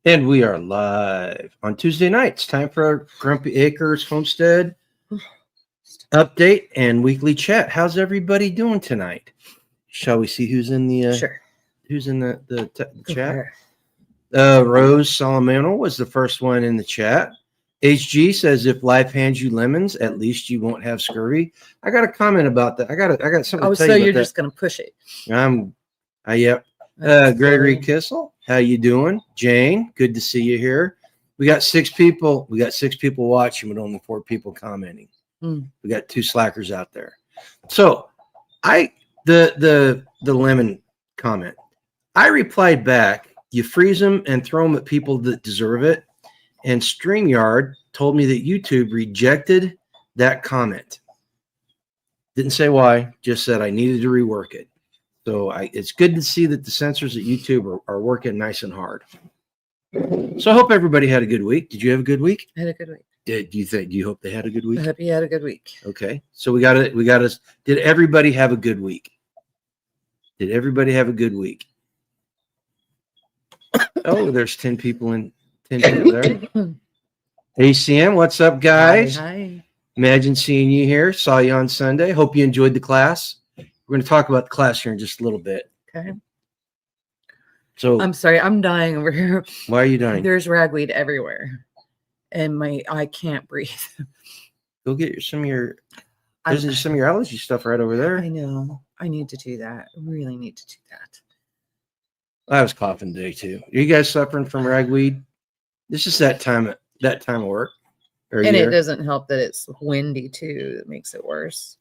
And we are live on Tuesday nights. Time for our Grumpy Acres Homestead update and weekly chat. How's everybody doing tonight? Shall we see who's in the Sure. Who's in the chat? Rose Solomano was the first one in the chat. HG says, "If life hands you lemons, at least you won't have scurvy." I got a comment about that. I got something to tell so you. you're just gonna push it. Yep. Gregory Kissel, how you doing? Jane, good to see you here. We got 6 people. We got 6 people watching, but only 4 people commenting. We got 2 slackers out there. So the lemon comment, I replied back, you freeze them and throw them at people that deserve it. And StreamYard told me that YouTube rejected that comment. Didn't say why, just said I needed to rework it. So it's good to see that the censors at YouTube are working nice and hard. So I hope everybody had a good week. Did you have a good week? I had a good week. Do you hope they had a good week? I hope you had a good week. Okay. So we got to did everybody have a good week? Did everybody have a good week? Oh, there's 10 people there. ACM, what's up, guys? Hi. Imagine seeing you here. Saw you on Sunday. Hope you enjoyed the class. We're going to talk about the class here in just a little bit. Okay. So I'm sorry, I'm dying over here. Why are you dying? There's ragweed everywhere, and I can't breathe. Go get some of your allergy stuff right over there. I know. I need to do that. I really need to do that. I was coughing today too. Are you guys suffering from ragweed? This is that time of work. And it doesn't help that it's windy too. That makes it worse.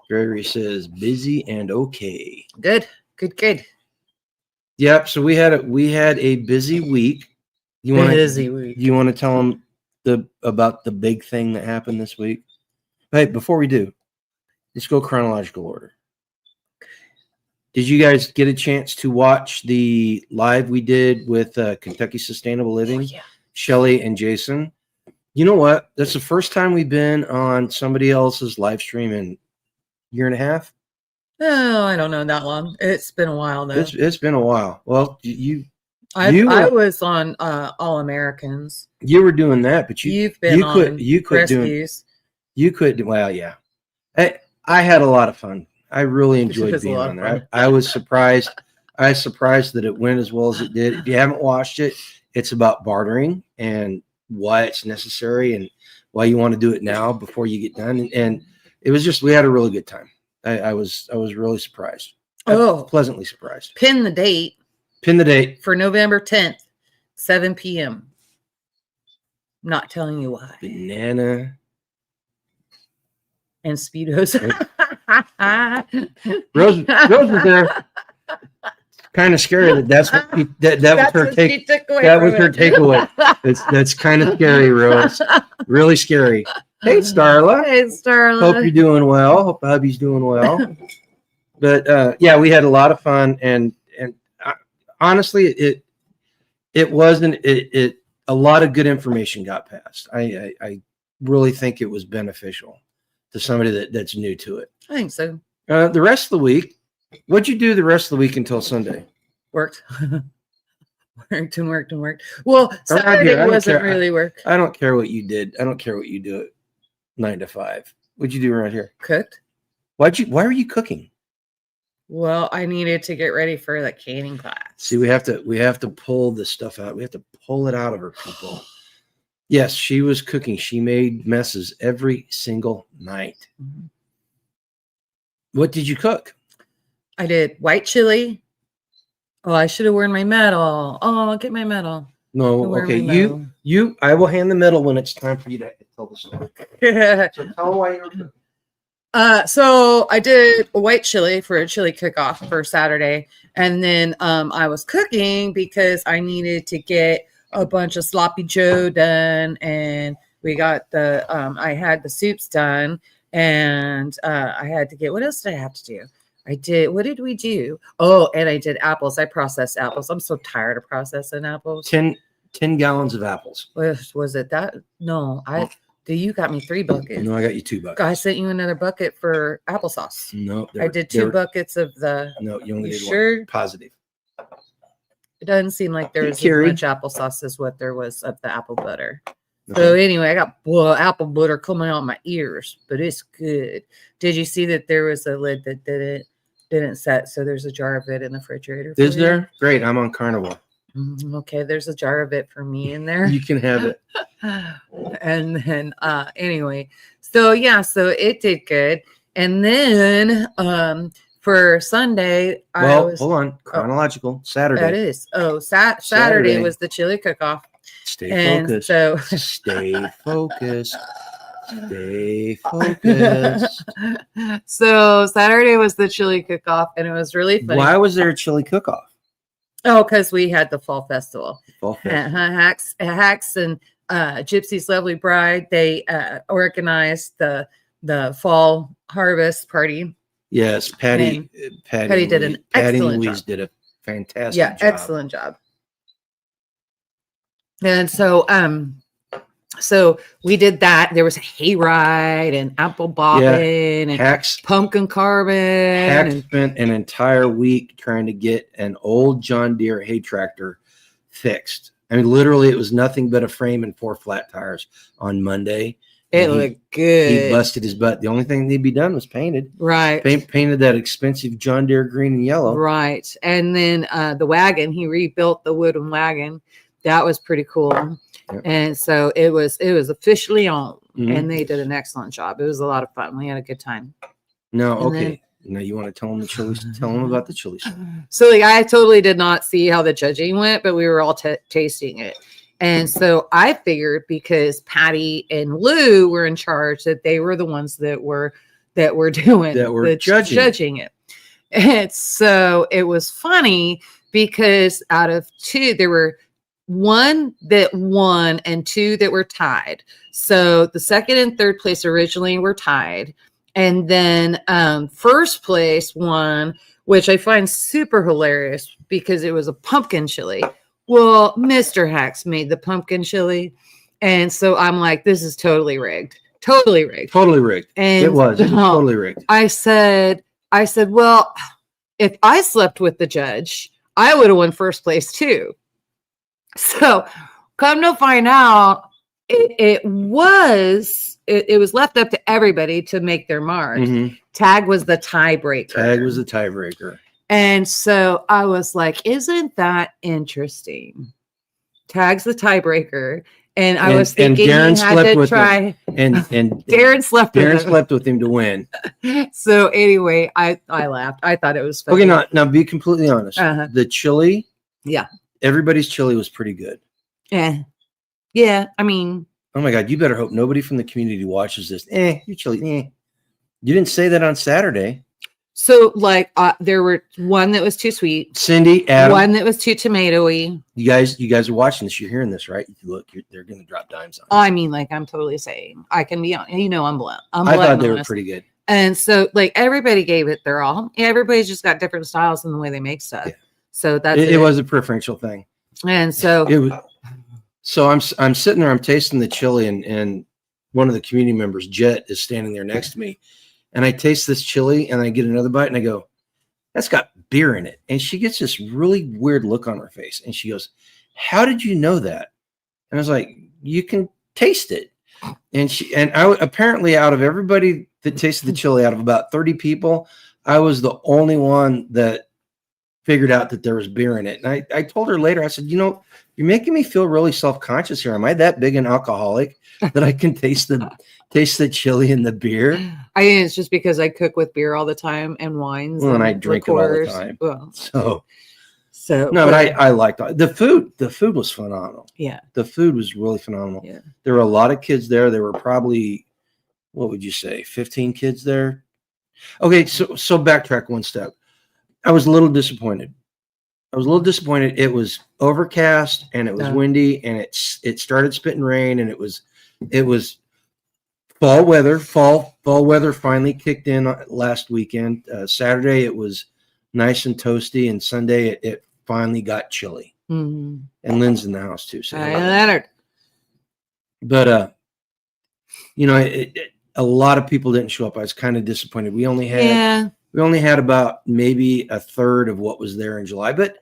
Gregory says busy and okay. Good. Yep. So we had a busy week. You want to tell them about the big thing that happened this week? Hey, before we do, let's go chronological order. Did you guys get a chance to watch the live we did with Kentucky Sustainable Living? Oh, yeah. Shelly and Jason. You know what? That's the first time we've been on somebody else's live stream in a year and a half. Oh, I don't know that long. It's been a while though. It's been a while. Well, I was on All Americans. You were doing that, but you quit Rescues. Well, yeah. I had a lot of fun. I really enjoyed being on there. I was surprised. I was surprised that it went as well as it did. If you haven't watched it, it's about bartering and why it's necessary and why you want to do it now before you get done. And it was just, we had a really good time. I was really surprised. Pleasantly surprised. Pin the date for November 10th, 7 p.m. Not telling you why. Banana and Speedos. Rose was there. Kind of scary that was her takeaway. That's kind of scary, Rose. Really scary. Hey, Starla. Hey, Starla. Hope you're doing well. Hope hubby's doing well. But yeah, we had a lot of fun, and honestly, it wasn't a lot of good information got passed. I really think it was beneficial to somebody that's new to it. I think so. The rest of the week, what'd you do the rest of the week until Sunday? Worked. worked. Well, Saturday wasn't really work. I don't care what you did. I don't care what you do at 9 to 5. What'd you do around here? Cooked. Why were you cooking? Well, I needed to get ready for the canning class. See, we have to pull this stuff out. We have to pull it out of her, people. Yes, she was cooking. She made messes every single night. Mm-hmm. What did you cook? I did white chili. Oh, I should have worn my medal. Oh, I'll get my medal. No, okay. I will hand the medal when it's time for you to tell the story. So tell them why you were cooking. So I did a white chili for a chili cook-off for Saturday. And then I was cooking because I needed to get a bunch of sloppy joe done. And we got I had the soups done. And I had to get, what else did I have to do? What did we do? Oh, and I did apples. I processed apples. I'm so tired of processing apples. 10 gallons of apples. Was it that? No, you got me 3 buckets. No, I got you 2 buckets. I sent you another bucket for applesauce. No, I did 2 buckets of the. No, you only did sure? One. Positive. It doesn't seem like there Hey, was as Carrie. much applesauce as what there was of the apple butter. So anyway, I got apple butter coming out my ears, but it's good. Did you see that there was a lid that didn't set? So there's a jar of it in the refrigerator. Is there? Great. I'm on carnivore. Okay, there's a jar of it for me in there. You can have it. And then anyway, so yeah, so it did good. And then for Sunday, Hold on. Chronological. Saturday. That is. Saturday was the chili cook-off. Stay focused. So stay focused. Stay focused. So Saturday was the chili cook-off, and it was really funny. Why was there a chili cook-off? Oh, because we had the fall festival. Hacks and Gypsy's Lovely Bride, they organized the fall harvest party. Yes, Patty did an excellent job. Did a fantastic job. Excellent job. And so we did that. There was a hayride and apple bobbing and pumpkin carving. Hacks spent an entire week trying to get an old John Deere hay tractor fixed. I mean, literally, it was nothing but a frame and 4 flat tires on Monday. It looked good. He busted his butt. The only thing that needed to be done was painted. Right. Painted that expensive John Deere green and yellow. Right. And then the wagon, he rebuilt the wooden wagon. That was pretty cool. Yep. And so it was officially on, and they did an excellent job. It was a lot of fun. We had a good time. No, okay. Now you want to tell them the chili? Tell them about the chili. So I totally did not see how the judging went, but we were all tasting it. And so I figured because Patty and Lou were in charge that they were the ones that were judging it. And so it was funny because out of 2, there were 1 that won and 2 that were tied. So the second and third place originally were tied. And then first place won, which I find super hilarious because it was a pumpkin chili. Well, Mr. Hacks made the pumpkin chili. And so I'm like, this is totally rigged. Totally rigged. Totally rigged. And it was totally rigged. I said, well, if I slept with the judge, I would have won first place too. So come to find out, it was left up to everybody to make their mark. Mm-hmm. Tag was the tiebreaker. And so I was like, isn't that interesting? Tag's the tiebreaker. And I was thinking Darren he had to try. And Darren slept with him to win. So anyway, I laughed. I thought it was funny. Okay, now be completely honest. Uh-huh. The chili, everybody's chili was pretty good. Yeah. I mean, oh my God, you better hope nobody from the community watches this. Your chili, You didn't say that on Saturday. So there were 1 that was too sweet. Cindy, Adam. 1 that was too tomatoey. You guys are watching this. You're hearing this, right? Look, they're going to drop dimes on. I mean, I'm totally saying I can be on. I'm blunt. I thought they were pretty good. And so everybody gave it their all. Everybody's just got different styles in the way they make stuff. Yeah. So that's it was a preferential thing. And so it was. So I'm sitting there. I'm tasting the chili, and one of the community members, Jet, is standing there next to me. And I taste this chili and I get another bite and I go, that's got beer in it. And she gets this really weird look on her face. And she goes, how did you know that? And I was like, you can taste it. And I apparently, out of everybody that tasted the chili, out of about 30 people, I was the only one that figured out that there was beer in it. And I told her later, I said, you're making me feel really self-conscious here. Am I that big an alcoholic that I can taste the chili and the beer? I think it's just because I cook with beer all the time and wines. Well, and I drink liqueurs. It all the time. Well, so no, but I liked it. The food. The food was phenomenal. Yeah, the food was really phenomenal. Yeah, there were a lot of kids there. There were probably, what would you say, 15 kids there? Okay, so backtrack 1 step. I was a little disappointed. It was overcast and it was windy and it started spitting rain and it was fall weather. Fall weather finally kicked in last weekend. Saturday it was nice and toasty, and Sunday it finally got chilly. Mm-hmm. And Lynn's in the house too. So Leonard. But a lot of people didn't show up. I was kind of disappointed. We only had about maybe a third of what was there in July. But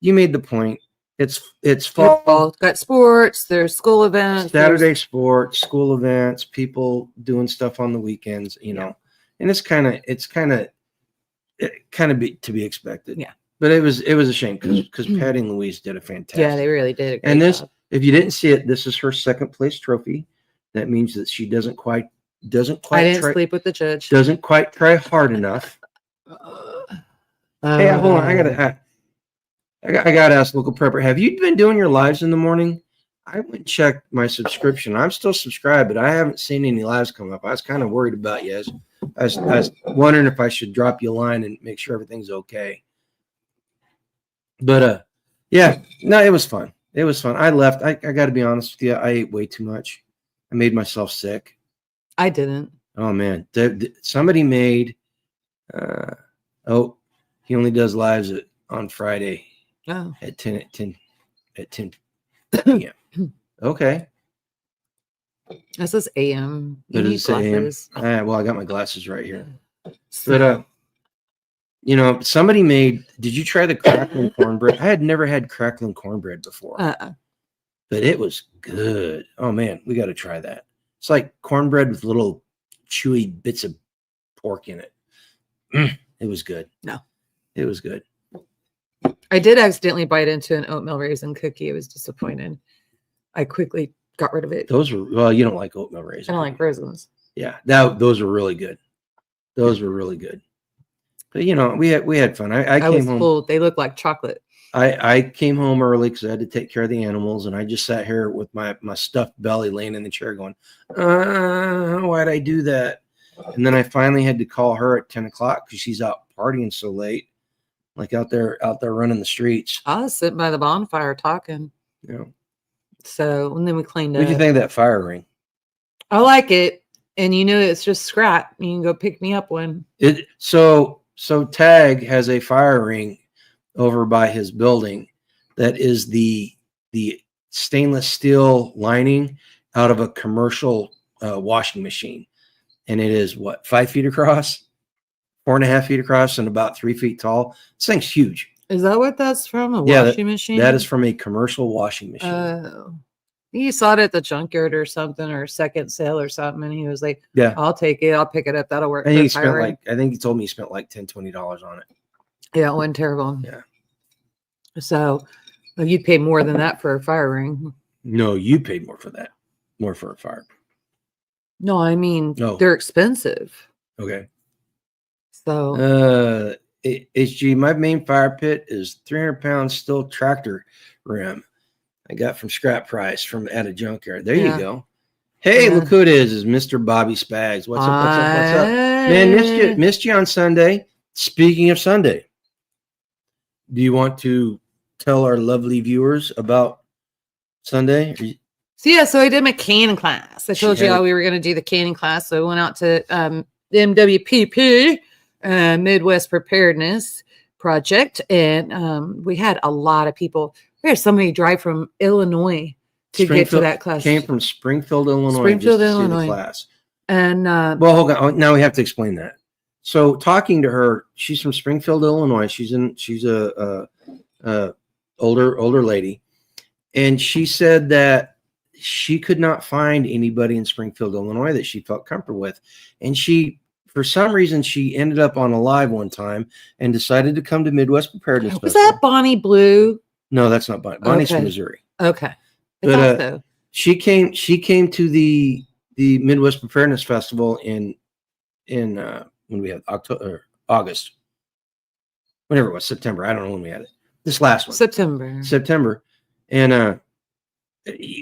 you made the point. It's fall. Got sports. There's school events. Saturday sports, school events, people doing stuff on the weekends, you know, and it's kind of to be expected. Yeah. But it was a shame because Patty and Louise did a fantastic. Yeah, they really did. And this, job. If you didn't see it, this is her second place trophy. That means that she doesn't quite. I didn't sleep with the judge. Doesn't quite try hard enough. Hey, hold on. I gotta ask local prepper. Have you been doing your lives in the morning? I went and checked my subscription. I'm still subscribed, but I haven't seen any lives come up. I was kind of worried about you. I was wondering if I should drop you a line and make sure everything's okay. But yeah, no, it was fun. It was fun. I left. I got to be honest with you. I ate way too much. I made myself sick. I didn't. Oh man, somebody made. He only does lives on Friday. Oh. At 10 p.m. Okay. That says AM. You need glasses. Well, I got my glasses right here. But you know, somebody made. Did you try the crackling cornbread? I had never had crackling cornbread before. But it was good. Oh man, we got to try that. It's like cornbread with little chewy bits of pork in it. It was good. No, it was good. I did accidentally bite into an oatmeal raisin cookie. It was disappointing. I quickly got rid of it. Those were, well, you don't like oatmeal raisins. I don't like raisins. Yeah, those were really good. Those were really good. But you know, we had fun. I came home. Full. They look like chocolate. I came home early because I had to take care of the animals, and I just sat here with my stuffed belly laying in the chair going, why'd I do that? And then I finally had to call her at 10 o'clock because she's out partying so late. Like out there running the streets. I was sitting by the bonfire talking. Yeah. So, and then we cleaned up. What did you think of that fire ring? I like it. And you know, it's just scrap. You can go pick me up one. So Tag has a fire ring over by his building that is the stainless steel lining out of a commercial washing machine. And it is what, 5 feet across? 4.5 feet across and about 3 feet tall. This thing's huge. Is that what that's from? A washing machine? That is from a commercial washing machine. Oh. He saw it at the junkyard or something, or second sale or something, and he was like, "Yeah, I'll take it. I'll pick it up. That'll work." I think he told me he spent like $10-20 on it. Yeah, it wasn't terrible. Yeah. So you'd pay more than that for a fire ring. No, you paid more for that. More for a fire. No, I mean they're expensive. Okay. So HG, my main fire pit is 300-pound steel tractor rim I got from scrap price at a junkyard. There you go. Hey, look who it is Mr. Bobby Spags. What's up? Man, missed you on Sunday. Speaking of Sunday, do you want to tell our lovely viewers about Sunday? So I did my canning class. I told you how we were going to do the canning class. So I went out to MWPP, Midwest Preparedness Project, and we had a lot of people. We had somebody drive from Illinois to get to that class. Came from Springfield, Illinois. To see the class. And well, hold on. Now we have to explain that. So talking to her, she's from Springfield, Illinois. She's a older lady, and she said that she could not find anybody in Springfield, Illinois that she felt comfortable with, and for some reason, she ended up on a live one time and decided to come to Midwest Preparedness Festival. Was that Bonnie Blue? No, that's not Bonnie. Bonnie's from Missouri. Okay. But so. She came to the Midwest Preparedness Festival in when we had August, whenever it was, September. I don't know when we had it. This last one. September. And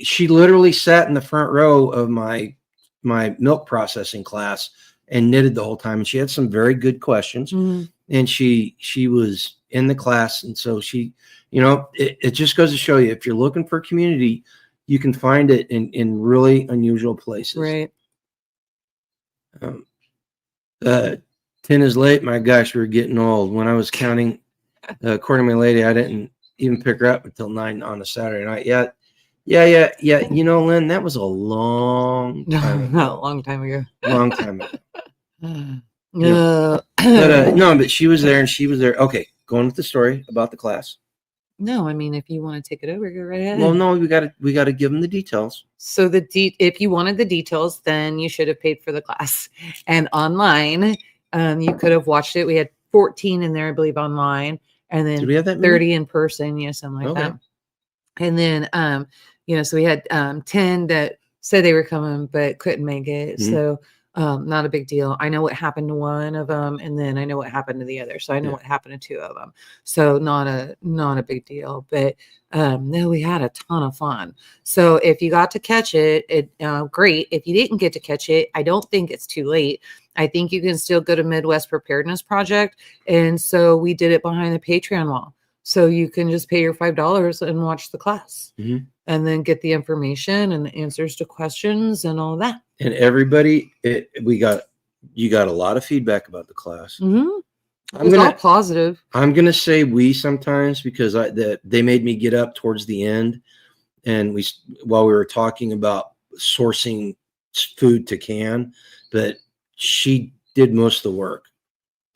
she literally sat in the front row of my milk processing class and knitted the whole time. And she had some very good questions. Mm-hmm. And she was in the class. And so she, it just goes to show you, if you're looking for a community, you can find it in really unusual places. Right. 10 is late. My gosh, we're getting old. When I was counting, according to my lady, I didn't even pick her up until 9 on a Saturday night. Yeah. Lynn, that was a long time ago. Not a long time ago. Long time ago. But she was there and she was there. Okay, going with the story about the class. No, I mean, if you want to take it over, go right ahead. Well, no, we got to give them the details. So if you wanted the details, then you should have paid for the class. And online, you could have watched it. We had 14 in there, I believe, online, and then Did we have that 30 in person, something like that. And then, so we had 10 that said they were coming but couldn't make it. Mhm. So not a big deal. I know what happened to one of them, and then I know what happened to the other. So I know what happened to two of them. So not a big deal. But no, we had a ton of fun. So if you got to catch it, great. If you didn't get to catch it, I don't think it's too late. I think you can still go to Midwest Preparedness Project. And so we did it behind the Patreon wall. So you can just pay your $5 and watch the class, and then get the information and the answers to questions and all that. And everybody, you got a lot of feedback about the class. It's all positive. I'm gonna say we sometimes, because they made me get up towards the end, and while we were talking about sourcing food to can, but she did most of the work.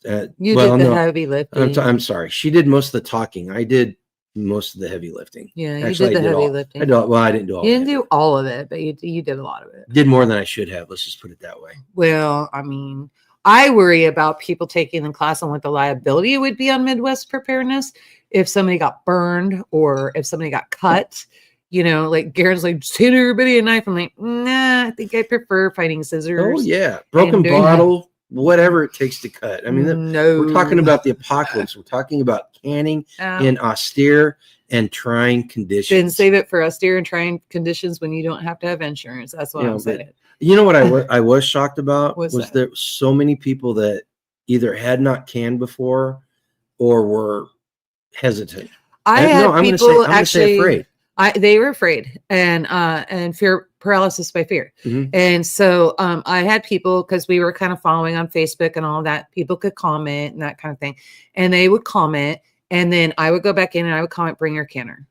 You did the heavy lifting. I'm sorry. She did most of the talking. I did most of the heavy lifting. Yeah, actually, you did the heavy lifting. I didn't do all. You didn't do all of it, but you did a lot of it. Did more than I should have. Let's just put it that way. Well, I mean, I worry about people taking the class and what the liability would be on Midwest Preparedness if somebody got burned or if somebody got cut. Like Garen's like, just hit everybody a knife. I'm like, nah, I think I prefer fighting scissors. Oh yeah, broken bottle. Whatever it takes to cut. I mean, we're talking about the apocalypse. We're talking about canning in austere and trying conditions. Then save it for austere and trying conditions when you don't have to have insurance. That's what I'm saying. You know what I was shocked about was there so many people that either had not canned before or were hesitant. I'm going to say afraid. They were afraid and fear paralysis by fear. And so I had people, because we were kind of following on Facebook and all that, people could comment and that kind of thing. And they would comment, and then I would go back in and I would comment, bring your canner.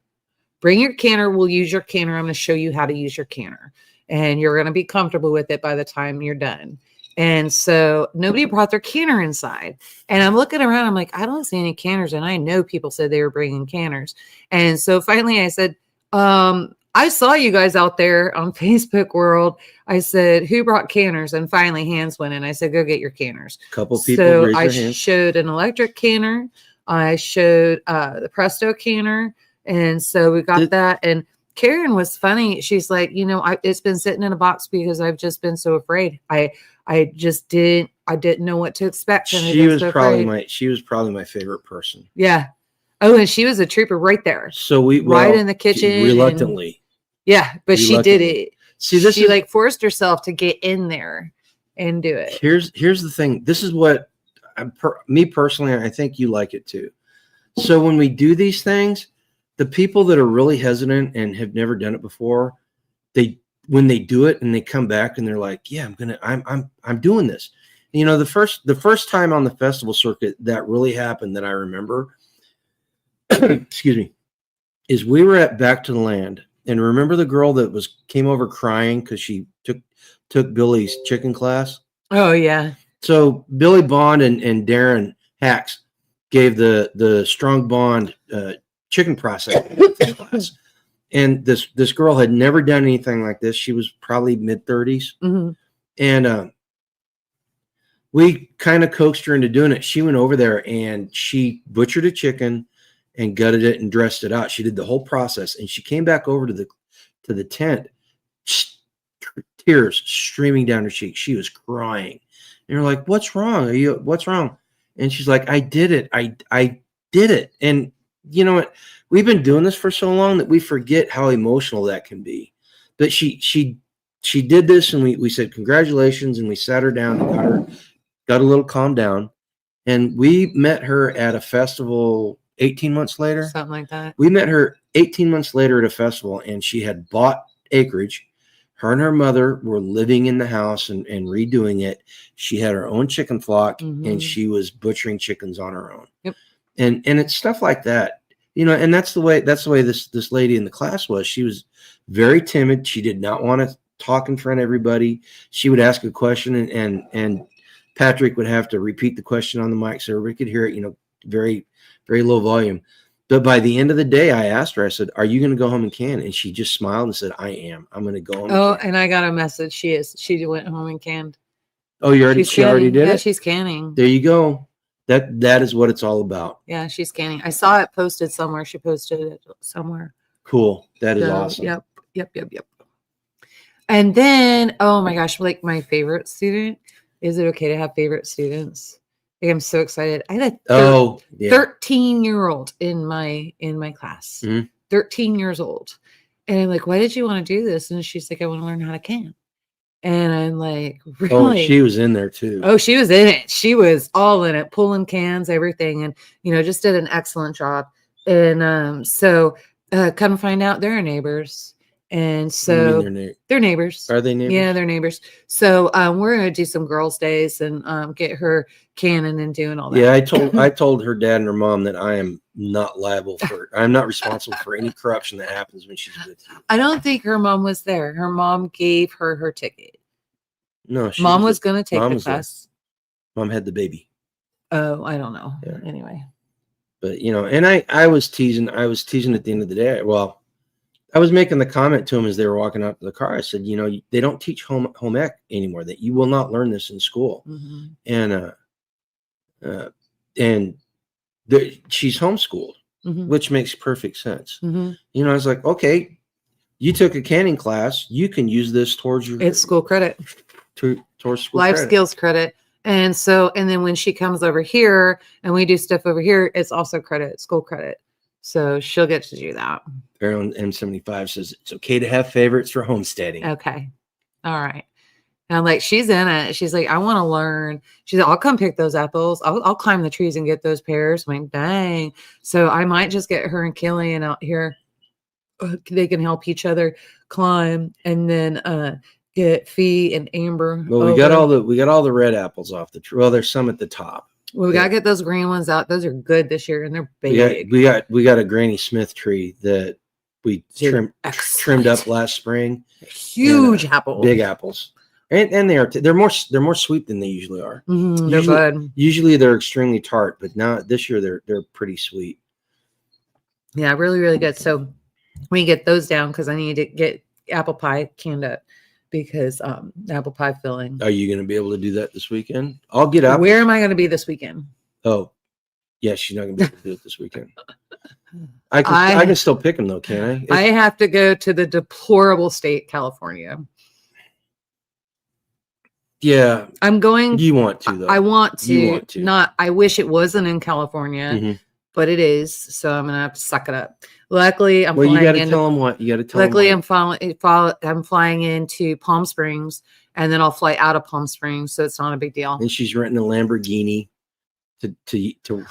Bring your canner. We'll use your canner. I'm going to show you how to use your canner. And you're going to be comfortable with it by the time you're done. And so nobody brought their canner inside. And I'm looking around. I'm like, I don't see any canners. And I know people said they were bringing canners. And so finally I said, I saw you guys out there on Facebook world. I said, who brought canners? And finally hands went in. I said, go get your canners. A couple people raised their hands. Showed an electric canner. I showed the Presto canner. And so we got that. And Karen was funny. She's like, it's been sitting in a box because I've just been so afraid. I didn't know what to expect. She was probably my favorite person. Yeah. Oh, and she was a trooper right there. So right in the kitchen. Reluctantly. But she did it. See, she forced herself to get in there and do it. Here's the thing. This is what me personally, I think you like it too. So when we do these things, the people that are really hesitant and have never done it before, when they do it and they come back and they're like, yeah, I'm doing this. The first time on the festival circuit that really happened that I remember, excuse me, is we were at Back to the Land. And remember the girl that came over crying because she took Billy's chicken class? Oh yeah. So Billy Bond and Darren Hacks gave the Strong Bond chicken processing class. And this girl had never done anything like this. She was probably mid-30s. And we kind of coaxed her into doing it. She went over there and she butchered a chicken and gutted it and dressed it out. She did the whole process, and she came back over to the tent, tears streaming down her cheeks. She was crying, and we're like, "What's wrong? What's wrong?" And she's like, "I did it. I did it." And you know what? We've been doing this for so long that we forget how emotional that can be. But she did this, and we said congratulations, and we sat her down and got a little calmed down, and we met her at a festival. 18 months later, something like that. We met her 18 months later at a festival, and she had bought acreage. Her and her mother were living in the house and redoing it. She had her own chicken flock, and she was butchering chickens on her own. Yep. And it's stuff like that, and that's the way this lady in the class was. She was very timid. She did not want to talk in front of everybody. She would ask a question, and Patrick would have to repeat the question on the mic so everybody could hear it, very, very low volume. But by the end of the day, I asked her, I said, are you going to go home and can? And she just smiled and said, I am. I'm going to go home. Oh, and I got a message. She went home and canned. Oh, she already did it? She's canning. There you go. That is what it's all about. Yeah, she's canning. I saw it posted somewhere. She posted it somewhere. Cool. That is awesome. Yep. And then, oh my gosh, like my favorite student. Is it okay to have favorite students? Like, I'm so excited. I had a 13-year-old in my class. Mm-hmm. 13 years old. And I'm like, why did you want to do this? And she's like, I want to learn how to can. And I'm like, really? Oh, she was in there too. Oh, she was in it. She was all in it, pulling cans, everything. And, just did an excellent job. And so come find out they're neighbors. And so they're neighbors. Are they neighbors? Yeah, they're neighbors. So we're going to do some girls' days and get her canning and doing all that. Yeah, I told her dad and her mom that I am not liable I'm not responsible for any corruption that happens when she's with you. I don't think her mom was there. Her mom gave her ticket. No, mom was going to take the class. Mom had the baby. Oh, I don't know. Yeah. Anyway. But, and I was teasing at the end of the day. Well, I was making the comment to him as they were walking out to the car. I said, they don't teach home ec anymore, that you will not learn this in school. Mm-hmm. And she's homeschooled, mm-hmm. which makes perfect sense. Mm-hmm. I was like, okay, you took a canning class. You can use this towards it's school credit. Towards school life credit. Skills credit. And then when she comes over here and we do stuff over here, it's also school credit. So she'll get to do that. Aaron M75 says it's okay to have favorites for homesteading. Okay. All right. And I'm like, she's in it. She's like, I want to learn. She's like, I'll come pick those apples. I'll climb the trees and get those pears. I'm like, dang. So I might just get her and Killian out here. They can help each other climb, and then get Fee and Amber. Well, we got all the red apples off the tree. Well, there's some at the top. Well, we gotta get those green ones out. Those are good this year, and they're big. We got a Granny Smith tree that we trimmed up last spring. Huge apples, big apples, and they're more sweet than they usually are. Mm-hmm, they're good. Usually they're extremely tart, but now this year they're pretty sweet. Yeah, really, really good. So we get those down because I need to get apple pie canned up. Because apple pie filling. Are you going to be able to do that this weekend? I'll get out. Where am I going to be this weekend? Oh, yeah, she's not going to be able to do it this weekend. I can still pick them though, can I? I have to go to the deplorable state, California. Yeah, I'm going. You want to though? I want to. You want to. Not. I wish it wasn't in California, mm-hmm. but it is. So I'm gonna have to suck it up. Luckily, I'm. Well, you got to tell them what. You got to tell them. Luckily, I'm flying into Palm Springs, and then I'll fly out of Palm Springs, so it's not a big deal. And she's renting a Lamborghini to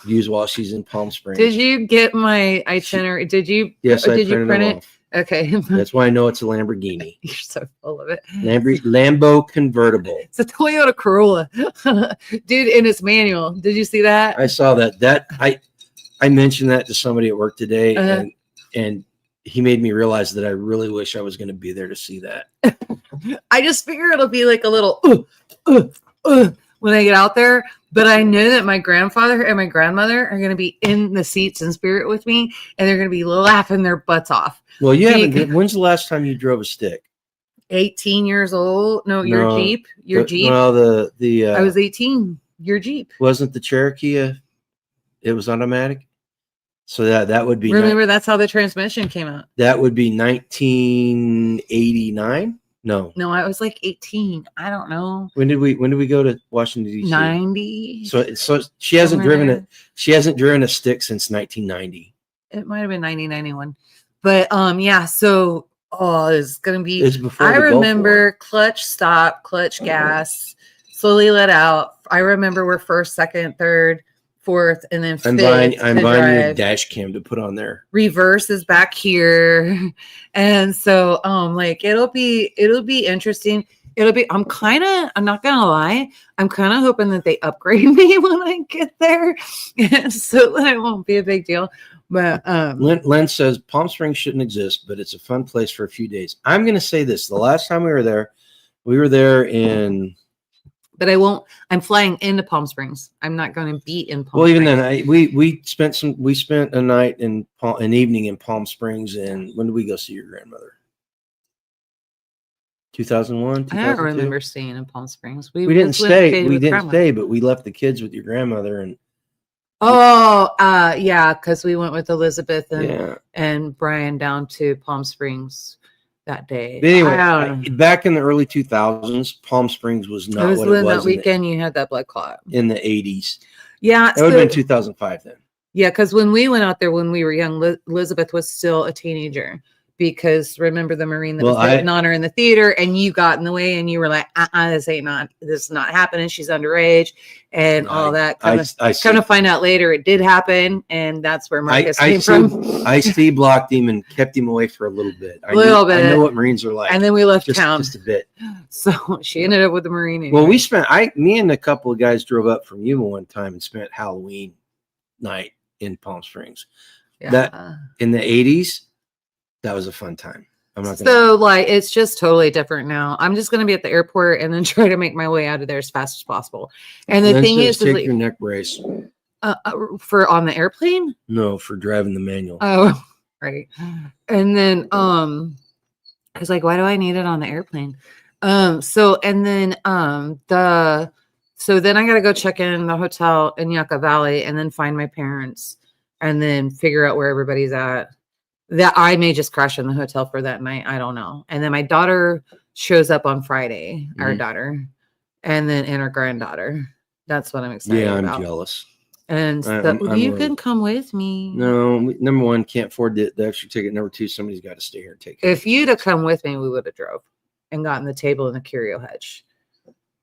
use while she's in Palm Springs. Did you get my itinerary? Did you? Yes, did you print it? Okay. That's why I know it's a Lamborghini. You're so full of it. Lambo convertible. It's a Toyota Corolla, dude. In its manual. Did you see that? I saw that. I mentioned that to somebody at work today, and he made me realize that I really wish I was going to be there to see that. I just figure it'll be like a little when I get out there. But I know that my grandfather and my grandmother are going to be in the seats in spirit with me, and they're going to be laughing their butts off. Well, when's the last time you drove a stick? 18 years old. No, your Jeep. Jeep. Well, the I was 18. Your Jeep. Wasn't the Cherokee? It was automatic. So that would be. Remember, that's how the transmission came out. That would be 1989. No, I was like 18. I don't know. When did we go to Washington D.C.? 90. So she hasn't driven it. She hasn't driven a stick since 1990. It might have been 1991. But yeah. So it's gonna be. It's before. I remember clutch stop, clutch gas, slowly let out. I remember we're first, second, third, fourth, and then fifth. I'm buying you a dash cam to put on there. Reverse is back here, and so like it'll be interesting. I'm not gonna lie, I'm kind of hoping that they upgrade me when I get there, so that it won't be a big deal. But Len says Palm Springs shouldn't exist, but it's a fun place for a few days. I'm gonna say this: the last time we were there in But I won't. I'm flying into Palm Springs. I'm not going to be in Palm Well, even Springs. then, we spent a night an evening in Palm Springs. And when did we go see your grandmother? 2001, I don't 2002. remember staying in Palm Springs. We didn't stay. We with didn't Grandma. stay, but we left the kids with your grandmother. And yeah, because we went with Elizabeth yeah. and Brian down to Palm Springs that day. But anyway, back in the early 2000s, Palm Springs was not what it was. That weekend you had that blood clot. In the 80s. Yeah. It would have been 2005 then. Yeah, because when we went out there when we were young, Elizabeth was still a teenager. Because remember the Marine that was hitting on her in the theater, and you got in the way, and you were like, this is not happening. She's underage, and all that. Kind of find out later it did happen, and that's where Marcus came from. I blocked him and kept him away for a little bit. I know what Marines are like. And then we left town just a bit. So she ended up with the Marine. Anyway. Well, me and a couple of guys drove up from Yuma one time and spent Halloween night in Palm Springs. Yeah. That in the 80s. That was a fun time. I'm not it's just totally different now. I'm just going to be at the airport and then try to make my way out of there as fast as possible. And the thing is, take your neck brace for on the airplane. No, for driving the manual. Oh, right. And then I was like, why do I need it on the airplane? So then I got to go check in the hotel in Yucca Valley and then find my parents and then figure out where everybody's at. That I may just crash in the hotel for that night. I don't know. And then my daughter shows up on Friday, our daughter, and her granddaughter. That's what I'm excited about. Yeah, I'm jealous. And you can come with me. No, number one, can't afford the extra ticket. Number two, somebody's got to stay here and take care. If you'd have come with me, we would have drove and gotten the table in the curio hedge.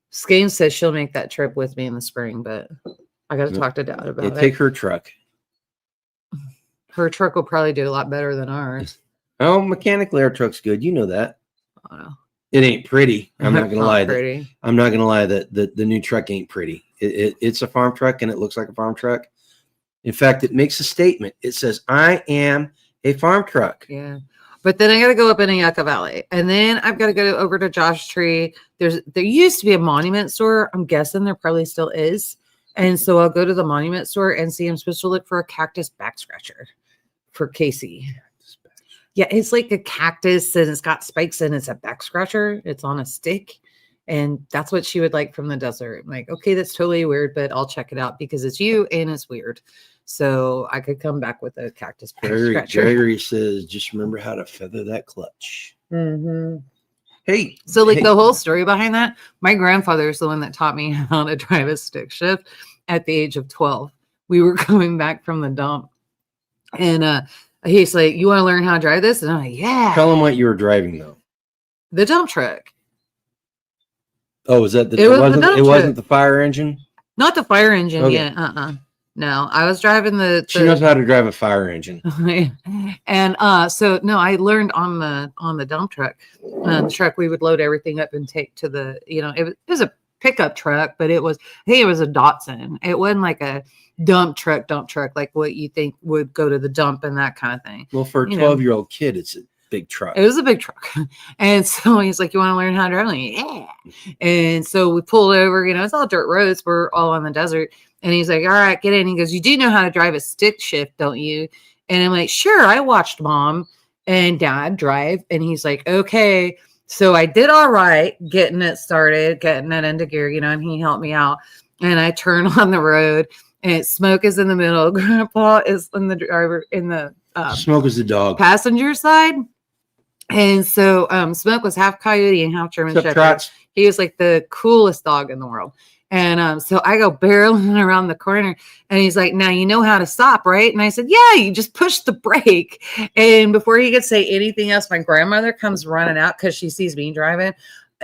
Skane says she'll make that trip with me in the spring, but I got to talk to Dad about it. Take her truck. Her truck will probably do a lot better than ours. Oh, mechanically, our truck's good. You know that. Oh, no. It ain't pretty. I'm not gonna lie. I'm not gonna lie that the new truck ain't pretty. It's a farm truck and it looks like a farm truck. In fact, it makes a statement. It says, "I am a farm truck." Yeah, but then I got to go up in Yucca Valley, and then I've got to go over to Josh Tree. There used to be a monument store. I'm guessing there probably still is. And so I'll go to the monument store and see I'm supposed to look for a cactus back scratcher for Casey. Yeah, it's like a cactus and it's got spikes and it's a back scratcher. It's on a stick. And that's what she would like from the desert. I'm like, okay, that's totally weird, but I'll check it out because it's you and it's weird. So I could come back with a cactus back scratcher. Gregory says, just remember how to feather that clutch. Mm-hmm. Hey. So the whole story behind that, my grandfather is the one that taught me how to drive a stick shift at the age of 12. We were coming back from the dump and he's like, you want to learn how to drive this? And I'm like, yeah. Tell him what you were driving though. The dump truck. Oh, was that it wasn't the fire engine? Not the fire engine. Okay. Yeah. No, I was driving She knows how to drive a fire engine. And so no, I learned on the dump truck. The truck we would load everything up and take to the, it was a pickup truck, but I think it was a Datsun. It wasn't like a dump truck like what you think would go to the dump and that kind of thing. Well, for a 12-year-old kid, it's a big truck. It was a big truck. And so he's like, you want to learn how to drive? I'm like, yeah. And so we pulled over, it's all dirt roads. We're all on the desert. And he's like, all right, get in. He goes, you do know how to drive a stick shift, don't you? And I'm like, sure. I watched Mom and Dad drive. And he's like, okay. So I did all right, getting it started, getting it into gear, and he helped me out. And I turn on the road and Smoke is in the middle. Grandpa is in the driver Smoke is the dog. Passenger side. And so Smoke was half coyote and half German Shepherd. He was like the coolest dog in the world. And so I go barreling around the corner and he's like, now you know how to stop, right? And I said, yeah, you just push the brake. And before he could say anything else, my grandmother comes running out because she sees me driving.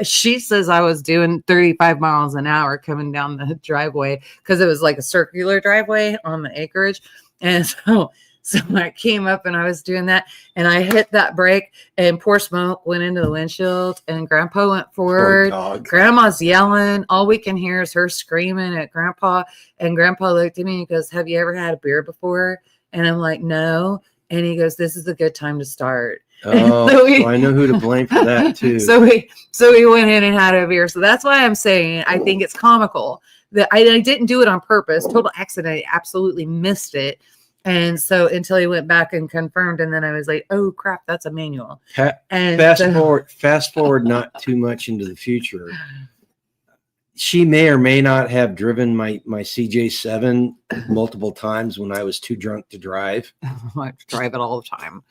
She says I was doing 35 miles an hour coming down the driveway because it was like a circular driveway on the acreage. And so I came up and I was doing that and I hit that brake and poor Smoke went into the windshield and Grandpa went forward. Grandma's yelling. All we can hear is her screaming at Grandpa. And Grandpa looked at me and he goes, have you ever had a beer before? And I'm like, no. And he goes, this is a good time to start. Oh, so I know who to blame for that too. So we went in and had it over here. So that's why I'm saying I think it's comical that I didn't do it on purpose. Total accident. I absolutely missed it. And so until he went back and confirmed, and then I was like, "Oh crap, that's a manual." And fast forward, not too much into the future. She may or may not have driven my CJ7 multiple times when I was too drunk to drive. I drive it all the time.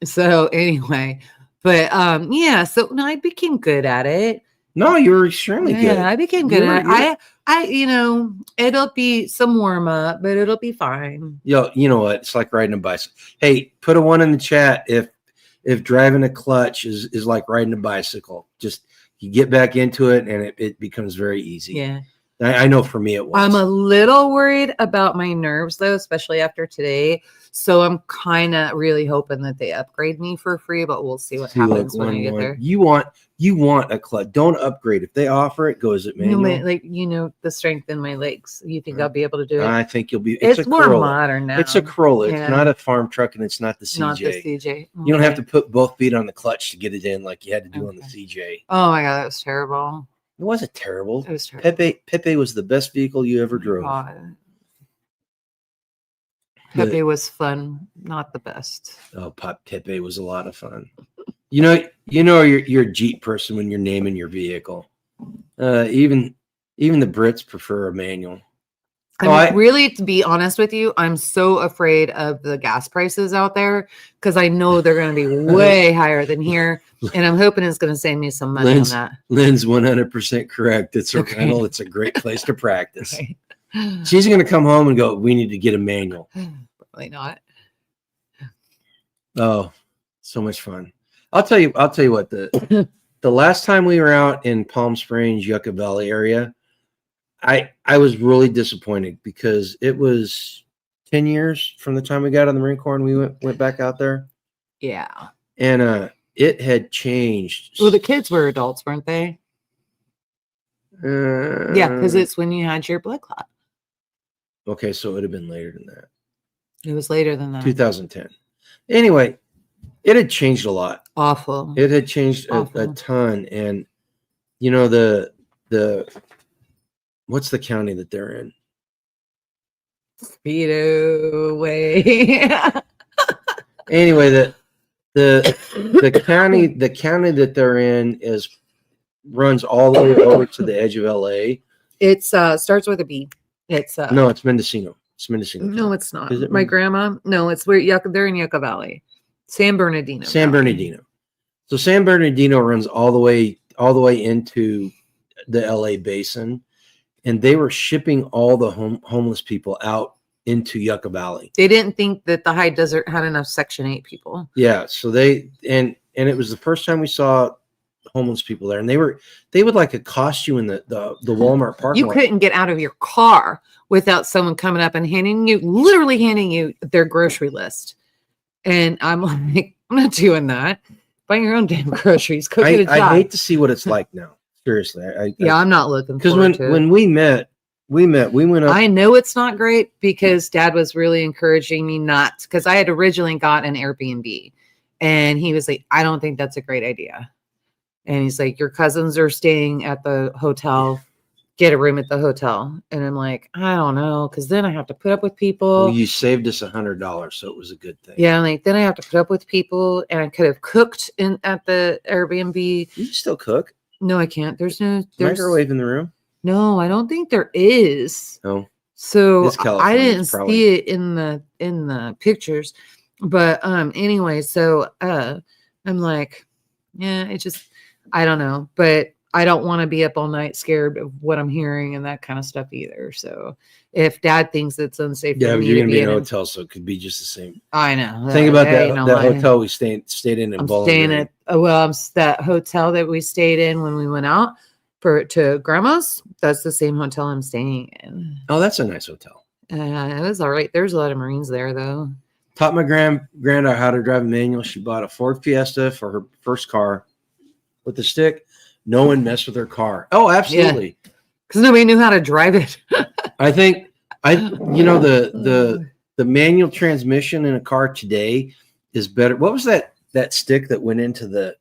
So anyway, but yeah, so no, I became good at it. No, you were extremely good. Yeah, I became good at it. I it'll be some warm up, but it'll be fine. Yo, you know what? It's like riding a bicycle. Hey, put a 1 in the chat if driving a clutch is like riding a bicycle. Just you get back into it and it becomes very easy. Yeah. I know for me it was. I'm a little worried about my nerves though, especially after today. So I'm kind of really hoping that they upgrade me for free, but we'll see what happens when I get there. You want a clutch. Don't upgrade. If they offer it, go as it manual. The strength in my legs. You think I'll be able to do it? I think you'll be. It's more modern now. It's a Corolla. Yeah. It's not a farm truck, and it's not the CJ. Not the CJ. Okay. You don't have to put both feet on the clutch to get it in like you had to do on the CJ. Oh my god, that was terrible. It wasn't terrible. It was terrible. Pepe was the best vehicle you ever drove. Pepe was fun, not the best. Oh, Pepe was a lot of fun. You know, you're a Jeep person when you're naming your vehicle. Even the Brits prefer a manual. Really, to be honest with you, I'm so afraid of the gas prices out there because I know they're going to be way higher than here, and I'm hoping it's going to save me some money on that. Lynn's 100% correct. It's a rental. It's a great place to practice. Right. She's going to come home and go, "We need to get a manual." Probably not. Oh, so much fun. I'll tell you what, the last time we were out in Palm Springs, Yucca Valley area, I was really disappointed because it was 10 years from the time we got out of the Marine Corps and we went back out there. Yeah. And it had changed. Well, the kids were adults, weren't they? Yeah, because it's when you had your blood clot. Okay, so it would have been later than that. It was later than that. 2010. Anyway, it had changed a lot. Awful. It had changed a ton. And, you know, the what's the county that they're in? Speedo way. Anyway, the county that they're in runs all the way over to the edge of LA. It's starts with a B. It's no, it's Mendocino. It's Mendocino. No, it's not. Is it my grandma? No, it's where they're in Yucca Valley. San Bernardino. So San Bernardino runs all the way into the LA basin, and they were shipping all the homeless people out into Yucca Valley. They didn't think that the high desert had enough Section 8 people. Yeah, so they and it was the first time we saw homeless people there, and they would like accost you in the Walmart parking lot. You couldn't get out of your car without someone coming up and literally handing you their grocery list. And I'm like, I'm not doing that. Buy your own damn groceries. Go get a job. I hate to see what it's like now. Seriously. I'm not looking because when we went up. I know it's not great because Dad was really encouraging me not, because I had originally got an Airbnb and he was like, I don't think that's a great idea. And he's like, your cousins are staying at the hotel. Get a room at the hotel. And I'm like, I don't know, because then I have to put up with people. Well, you saved us $100, so it was a good thing. Yeah, like then I have to put up with people, and I could have cooked at the Airbnb. You can still cook. No, I can't. There's microwave in the room. No, I don't think there is. No. So I didn't see it in the pictures. But anyway, so I'm like, yeah, I don't know, but I don't want to be up all night scared of what I'm hearing and that kind of stuff either. So if Dad thinks it's unsafe, yeah, you're gonna be in a hotel, so it could be just the same. I know. Think about that hotel we stayed in. I'm staying at that hotel that we stayed in when we went out to Grandma's. That's the same hotel I'm staying in. Oh, that's a nice hotel. It was all right. There's a lot of Marines there though. Taught my granddaughter how to drive a manual. She bought a Ford Fiesta for her first car with the stick. No one messed with her car. Oh, absolutely. Because nobody knew how to drive it. I think the manual transmission in a car today is better. What was that stick that went into the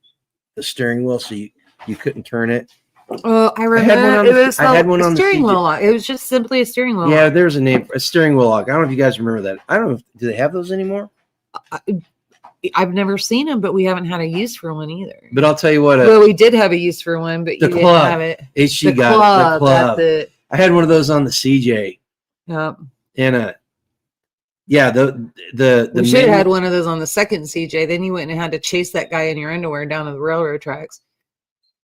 steering wheel so you couldn't turn it? Oh, I remember. I had one on the steering CJ. wheel lock. It was just simply a steering wheel. Yeah, there's a name, a steering wheel lock. I don't know if you guys remember that. I don't know. Do they have those anymore? I've never seen them, but we haven't had a use for one either. But I'll tell you what. Well, we did have a use for one, but you didn't have it. She got the club. That's it. I had one of those on the CJ. Yep. And the we should have had one of those on the second CJ. Then you wouldn't have had to chase that guy in your underwear down to the railroad tracks.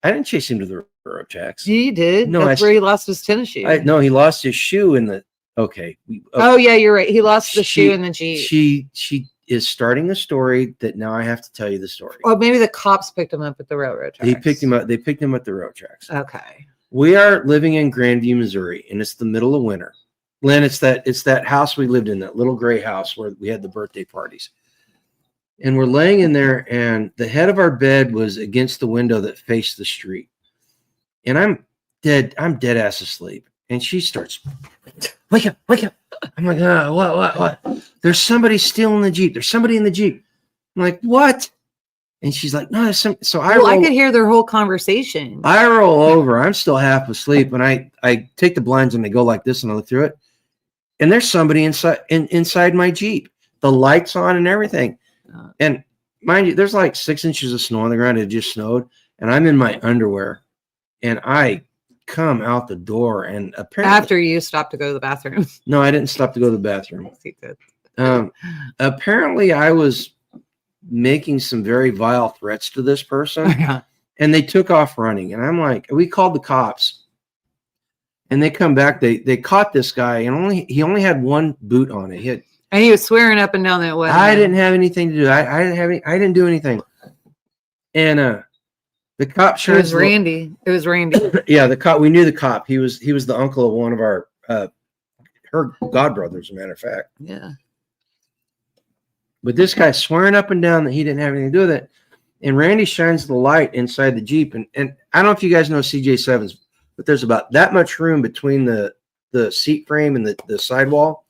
I didn't chase him to the railroad tracks. You did. No, that's where he lost his tennis shoe. No, he lost his shoe in the. Okay. Oh yeah, you're right. He lost the shoe in the Jeep. She is starting a story that now I have to tell you the story. Oh, maybe the cops picked him up at the railroad tracks. They picked him up at the railroad tracks. Okay. We are living in Grandview, Missouri, and it's the middle of winter. Lynn, it's that house we lived in, that little gray house where we had the birthday parties. And we're laying in there, and the head of our bed was against the window that faced the street. And I'm dead ass asleep. And she starts, wake up. I'm like, oh, what? There's somebody stealing the Jeep. There's somebody in the Jeep. I'm like, what? And she's like, no, there's some. So I could hear their whole conversation. I roll over. I'm still half asleep. And I take the blinds and they go like this and I look through it. And there's somebody inside my Jeep. The lights on and everything. And mind you, there's like 6 inches of snow on the ground. It just snowed. And I'm in my underwear. And I come out the door, and apparently after you stopped to go to the bathroom. No, I didn't stop to go to the bathroom. Apparently I was making some very vile threats to this person. Yeah. And they took off running, and I'm like, we called the cops, and they come back. They caught this guy, and he only had one boot on it. And he was swearing up and down that way. I didn't have anything to do. I didn't do anything. And the cop showed it was Randy. Yeah, the cop. We knew the cop. He was the uncle of one of her godbrothers, as a matter of fact. Yeah. But this guy's swearing up and down that he didn't have anything to do with it. And Randy shines the light inside the Jeep. And I don't know if you guys know CJ7s, but there's about that much room between the seat frame and the sidewall.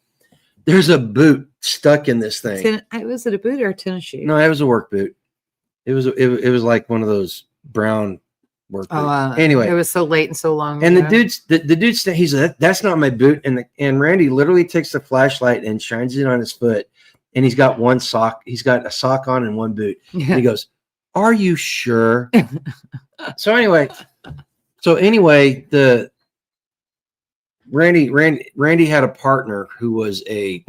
There's a boot stuck in this thing. Was it a boot or a tennis shoe? No, it was a work boot. It was like one of those brown work boots. Anyway, it was so late and so long. And the dude's he's like, that's not my boot. And Randy literally takes the flashlight and shines it on his foot. And he's got one sock. He's got a sock on and one boot. Yeah. And he goes, "Are you sure?" So anyway, the Randy had a partner who was a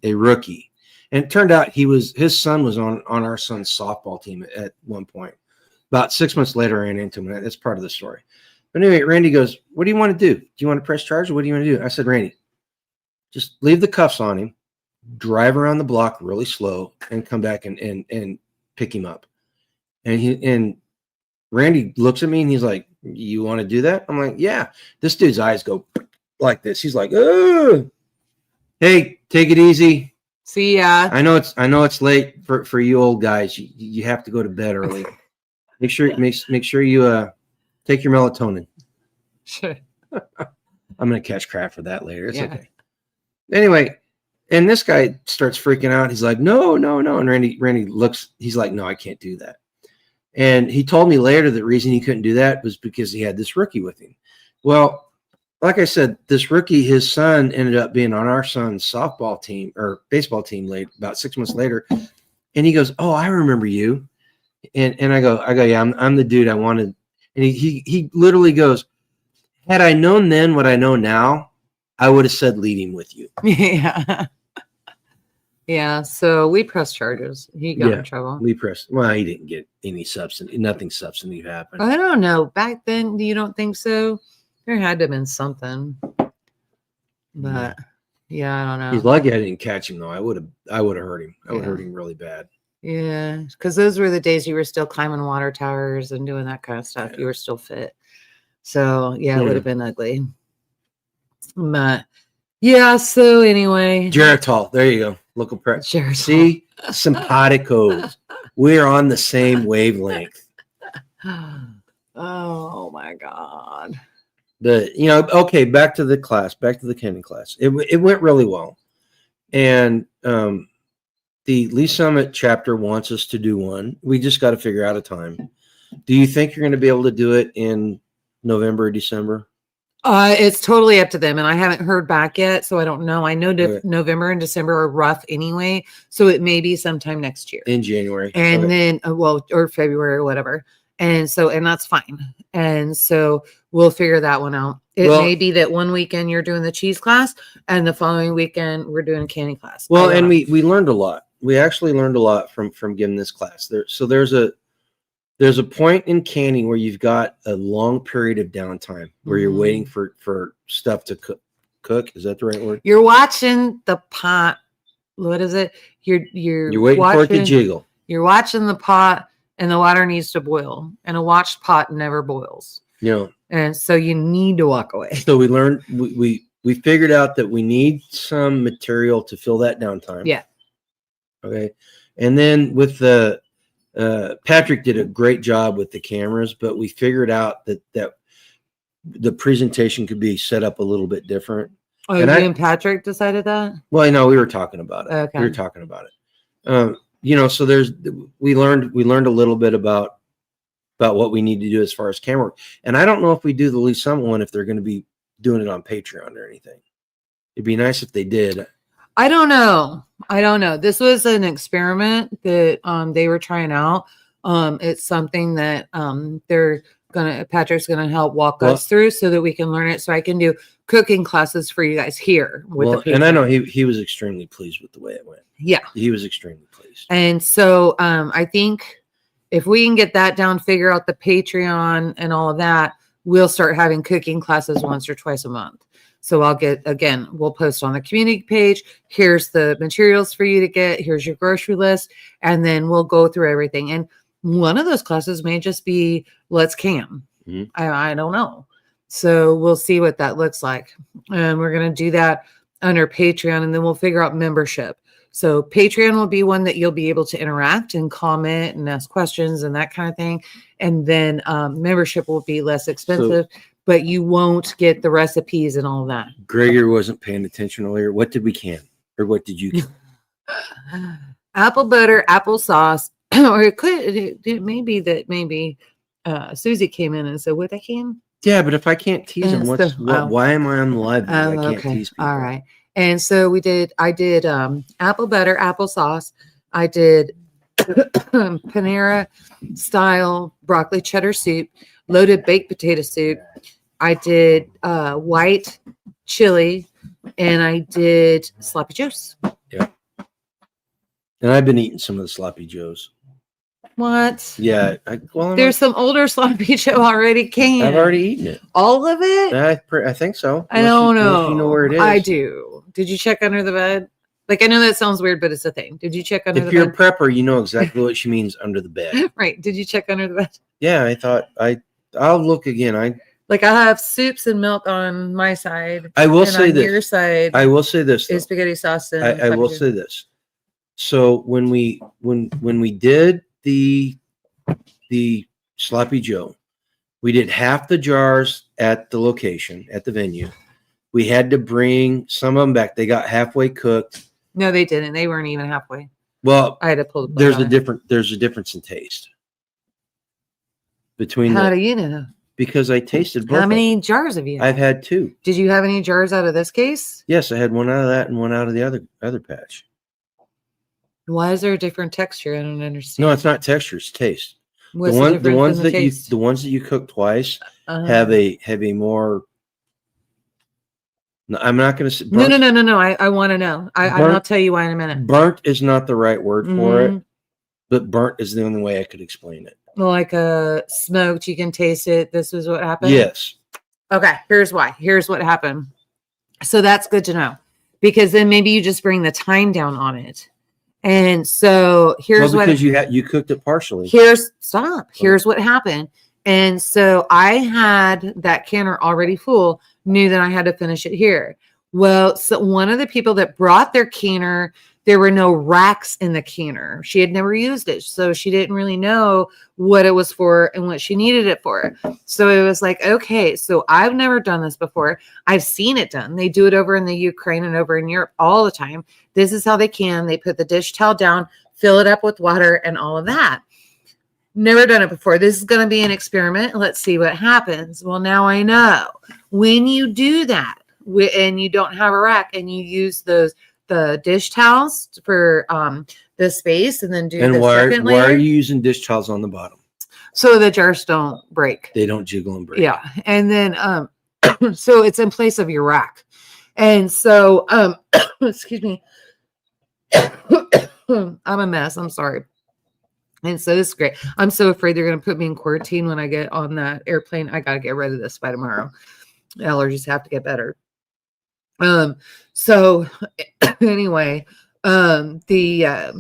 rookie, and it turned out his son was on our son's softball team at one point. About 6 months later, I ran into him. That's part of the story. But anyway, Randy goes, "What do you want to do? Do you want to press charge, or what do you want to do?" I said, "Randy, just leave the cuffs on him, drive around the block really slow, and come back and pick him up." And Randy looks at me and he's like, "You want to do that?" I'm like, "Yeah." This dude's eyes go like this. He's like, "Oh, hey, take it easy. See ya." I know it's late for you old guys. You have to go to bed early. Make sure you take your melatonin." Sure. I'm gonna catch crap for that later. It's okay. Anyway, and this guy starts freaking out. He's like, no. And Randy looks, he's like, "No, I can't do that." And he told me later the reason he couldn't do that was because he had this rookie with him. Well, like I said, this rookie, his son ended up being on our son's softball team or baseball team late, about 6 months later. And he goes, "Oh, I remember you." And I go, "Yeah, I'm the dude I wanted." And he literally goes, "Had I known then what I know now, I would have said leave him with you." Yeah. Yeah. So we pressed charges. He got in trouble. Well, he didn't get nothing substantive happened. I don't know. Back then, you don't think so? There had to have been something. But yeah, I don't know. He's lucky I didn't catch him though. I would have hurt him. I would have hurt him really bad. Yeah, because those were the days you were still climbing water towers and doing that kind of stuff. Yeah. You were still fit. So yeah, it would have been ugly. But yeah, so anyway. Geritol. There you go. Local press. Geritol. See? Simpatico's. We're on the same wavelength. Oh my God. Okay, back to the class, back to the Kenny class. It went really well. And the Lee Summit chapter wants us to do one. We just got to figure out a time. Do you think you're going to be able to do it in November or December? It's totally up to them, and I haven't heard back yet, so I don't know. I know Okay. November and December are rough anyway, so it may be sometime next year. In January. And Okay. then, or February or whatever. And that's fine. And so we'll figure that one out. It may be that one weekend you're doing the cheese class, and the following weekend we're doing a canning class. Well, and we learned a lot. We actually learned a lot from giving this class. There's a point in canning where you've got a long period of downtime where you're waiting for stuff to cook. Is that the right word? You're watching the pot. What is it? You're waiting for it to jiggle. You're watching the pot, and the water needs to boil. And a watched pot never boils. Yeah. And so you need to walk away. So we learned we figured out that we need some material to fill that downtime. Yeah. Okay. And then with the Patrick did a great job with the cameras, but we figured out that the presentation could be set up a little bit different. Oh, you and Patrick decided that? Well, no, we were talking about it. Okay. We were talking about it. So we learned a little bit about what we need to do as far as camera work. And I don't know if we do the Lee Summit one, if they're going to be doing it on Patreon or anything. It'd be nice if they did. I don't know. This was an experiment that they were trying out. It's something that Patrick's gonna help walk us through so that we can learn it. So I can do cooking classes for you guys here. And I know he was extremely pleased with the way it went. Yeah, he was extremely pleased. And so I think if we can get that down, figure out the Patreon and all of that, we'll start having cooking classes once or twice a month. So we'll post on the community page. Here's the materials for you to get. Here's your grocery list. And then we'll go through everything. And one of those classes may just be let's can. Mm-hmm. I don't know. So we'll see what that looks like. And we're going to do that under Patreon, and then we'll figure out membership. So Patreon will be one that you'll be able to interact and comment and ask questions and that kind of thing. And then membership will be less expensive. But you won't get the recipes and all of that. Gregory wasn't paying attention earlier. What did we can? Or what did you can? Apple butter, applesauce. Or it may be that Susie came in and said, what I can? Yeah, but if I can't tease them, why am I on the live? I can't tease people. All right. And so I did apple butter, applesauce. I did Panera style broccoli cheddar soup, loaded baked potato soup. I did white chili, and I did sloppy joes. Yeah. And I've been eating some of the sloppy joes. What? Yeah. There's some older sloppy joe already canned. I've already eaten it. All of it? I think so. I don't know. You know where it is. I do. Did you check under the bed? Like, I know that sounds weird, but it's a thing. Did you check under the bed? If you're a prepper, you know exactly what she means under the bed. Right. Did you check under the bed? Yeah, I thought I'll look again. I have soups and milk on my side. I will say this. Your side. I will say this. Is spaghetti sauce. And I will say this. So when we did the sloppy joe, we did half the jars at the location at the venue. We had to bring some of them back. They got halfway cooked. No, they didn't. They weren't even halfway. Well, I had to pull. There's a difference in taste between. How do you know? Because I tasted both. How many jars have you had? I've had 2. Did you have any jars out of this case? Yes, I had one out of that and one out of the other patch. Why is there a different texture? I don't understand. No, it's not texture, it's taste. What's the ones that you cook twice have a more. No, I'm not going to say. Burnt. No. I want to know. I'll tell you why in a minute. Burnt is not the right word for it, but burnt is the only way I could explain it. Like a smoked, you can taste it. This is what happened. Yes. Okay. Here's why. Here's what happened. So that's good to know, because then maybe you just bring the time down on it. And so here's because you cooked it partially. Here's what happened. And so I had that canner already full, knew that I had to finish it here. Well, so one of the people that brought their canner there were no racks in the canner. She had never used it, so she didn't really know what it was for and what she needed it for. So it was like, okay, so I've never done this before. I've seen it done. They do it over in the Ukraine and over in Europe all the time. This is how they can. They put the dish towel down, fill it up with water and all of that. Never done it before. This is going to be an experiment. Let's see what happens. Well, now I know when you do that and you don't have a rack and you use the dish towels for the space and then do the second layer. Why are you using dish towels on the bottom? So the jars don't break. They don't jiggle and break. Yeah. And then so it's in place of your rack. And so excuse me. I'm a mess. I'm sorry. And so this is great. I'm so afraid they're going to put me in quarantine when I get on that airplane. I got to get rid of this by tomorrow. Allergies have to get better. So anyway, the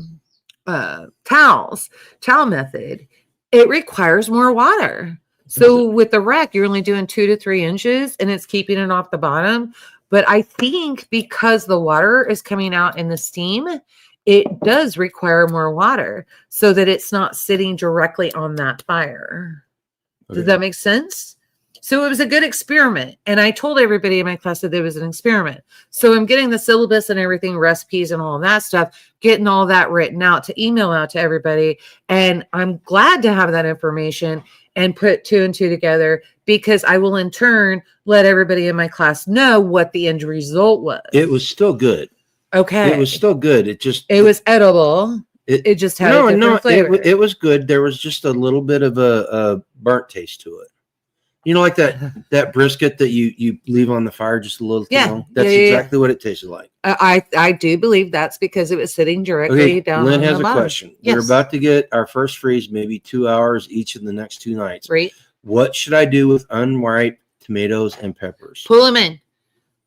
towel method, it requires more water. So with the rack, you're only doing 2 to 3 inches and it's keeping it off the bottom. But I think because the water is coming out in the steam, it does require more water so that it's not sitting directly on that fire. Okay. Does that make sense? So it was a good experiment. And I told everybody in my class that it was an experiment. So I'm getting the syllabus and everything, recipes and all of that stuff, getting all that written out to email out to everybody. And I'm glad to have that information and put 2 and 2 together because I will in turn let everybody in my class know what the end result was. It was still good. Okay. It was still good. It was edible. It just had a different flavor. It was good. There was just a little bit of a burnt taste to it. You know, like that brisket that you leave on the fire just a little too long? That's exactly what it tasted like. I do believe that's because it was sitting directly down Lynn on has the a bottom. question. Yes. We're about to get our first freeze, maybe 2 hours each of the next 2 nights. Right. What should I do with unripe tomatoes and peppers? Pull them in.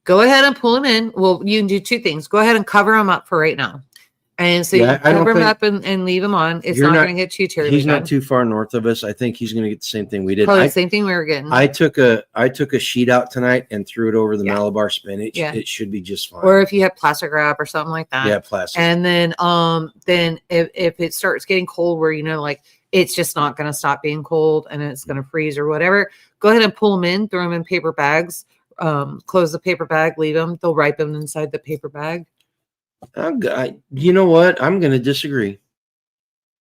Go ahead and pull them in. Well, you can do 2 things. Go ahead and cover them up for right now. And so you cover them up and leave them on. It's not going to get too terribly. He's not too far north of us. I think he's going to get the same thing we did. Probably the same thing we were getting. I took a sheet out tonight and threw it over the Malabar spinach. Yeah. It should be just fine. Or if you have plastic wrap or something like that. Yeah, plastic. And then if it starts getting cold where, you know, like it's just not going to stop being cold and it's going to freeze or whatever, go ahead and pull them in, throw them in paper bags, close the paper bag, leave them. They'll ripen inside the paper bag. You know what? I'm going to disagree.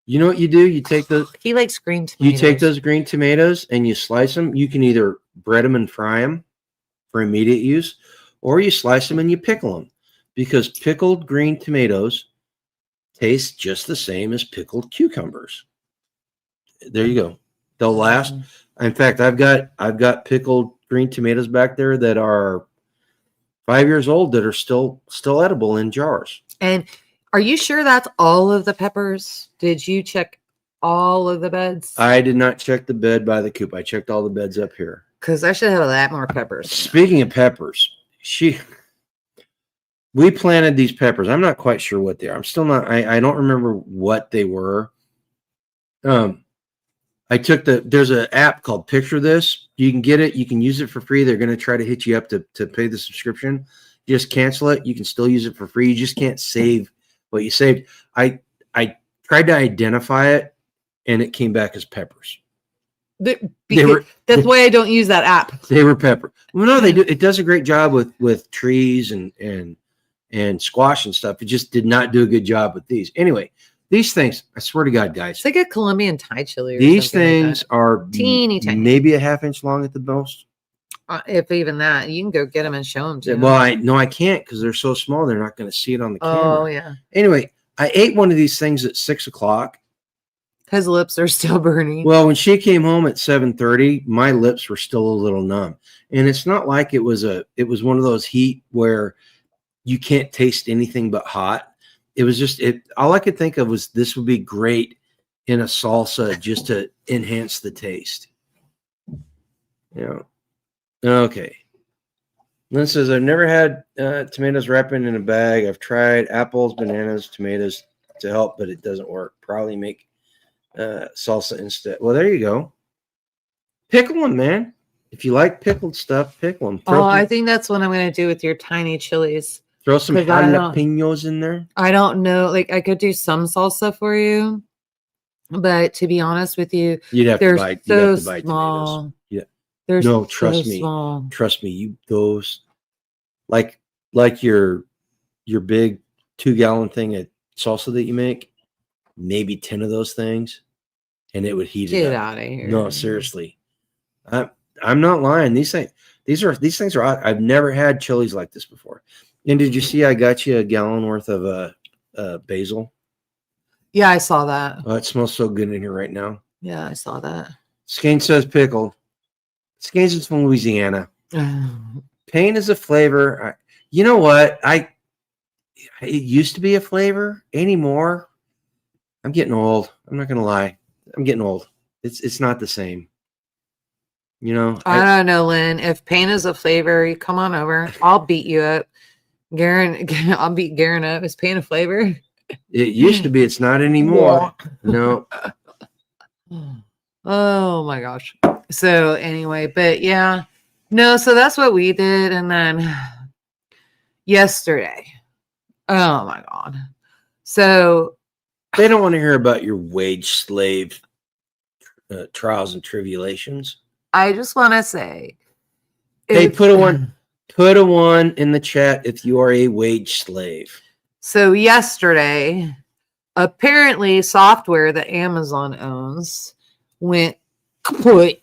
You know what you do? You take those. He likes green tomatoes. You take those green tomatoes and you slice them. You can either bread them and fry them for immediate use, or you slice them and you pickle them, because pickled green tomatoes taste just the same as pickled cucumbers. There you go. They'll last. In fact, I've got pickled green tomatoes back there that are 5 years old that are still edible in jars. And are you sure that's all of the peppers? Did you check all of the beds? I did not check the bed by the coop. I checked all the beds up here. Because I should have a lot more peppers. Speaking of peppers, we planted these peppers. I'm not quite sure what they are. I'm still not. I don't remember what they were. There's an app called Picture This. You can get it. You can use it for free. They're going to try to hit you up to pay the subscription. You just cancel it. You can still use it for free. You just can't save what you saved. I tried to identify it, and it came back as peppers. That's why I don't use that app. They were pepper. Well, no, they do. It does a great job with trees and squash and stuff. It just did not do a good job with these. Anyway. These things, I swear to God, guys. It's like a Colombian Thai chili. These things are teeny tiny, maybe a half-inch long at the most. If even that, you can go get them and show them to them. Well, I can't because they're so small. They're not going to see it on the camera. Oh yeah. Anyway, I ate one of these things at 6:00. His lips are still burning. Well, when she came home at 7:30, my lips were still a little numb, and it's not like it was one of those heat where you can't taste anything but hot. It was just all I could think of was this would be great in a salsa just to enhance the taste. You know. Okay. Lynn says, I've never had tomatoes wrapped in a bag. I've tried apples, bananas, tomatoes to help, but it doesn't work. Probably make salsa instead. Well, there you go. Pickle them, man. If you like pickled stuff, pickle them. I think that's what I'm going to do with your tiny chilies. Throw some 'Cause I don't- jalapenos in there. I don't know. Like I could do some salsa for you, but to be honest with you, You'd have to they're buy. You'd so have to buy tomatoes. small. Yeah. They're No, so trust me. small. Trust me. You those like your big 2-gallon thing of salsa that you make. Maybe 10 of those things, and it would heat it Get up. out of here. No, seriously. I'm not lying. These things are. I've never had chilies like this before. And did you see? I got you a gallon worth of basil. Yeah, I saw that. Oh, it smells so good in here right now. Yeah, I saw that. Skein says pickle. Skein is from Louisiana. Pain is a flavor. You know what? It used to be a flavor. Anymore, I'm getting old. I'm not gonna lie. I'm getting old. It's not the same. You know. I don't know, Lynn. If pain is a flavor, you come on over. I'll beat you up. Garen, I'll beat Garen up. Is pain a flavor? It used to be. It's not anymore. No. Oh my gosh. So anyway, but yeah. No, so that's what we did. And then yesterday. Oh my God. So They don't want to hear about your wage slave trials and tribulations. I just want to say, Hey, put a one in the chat if you are a wage slave. So yesterday, apparently software that Amazon owns went kaput.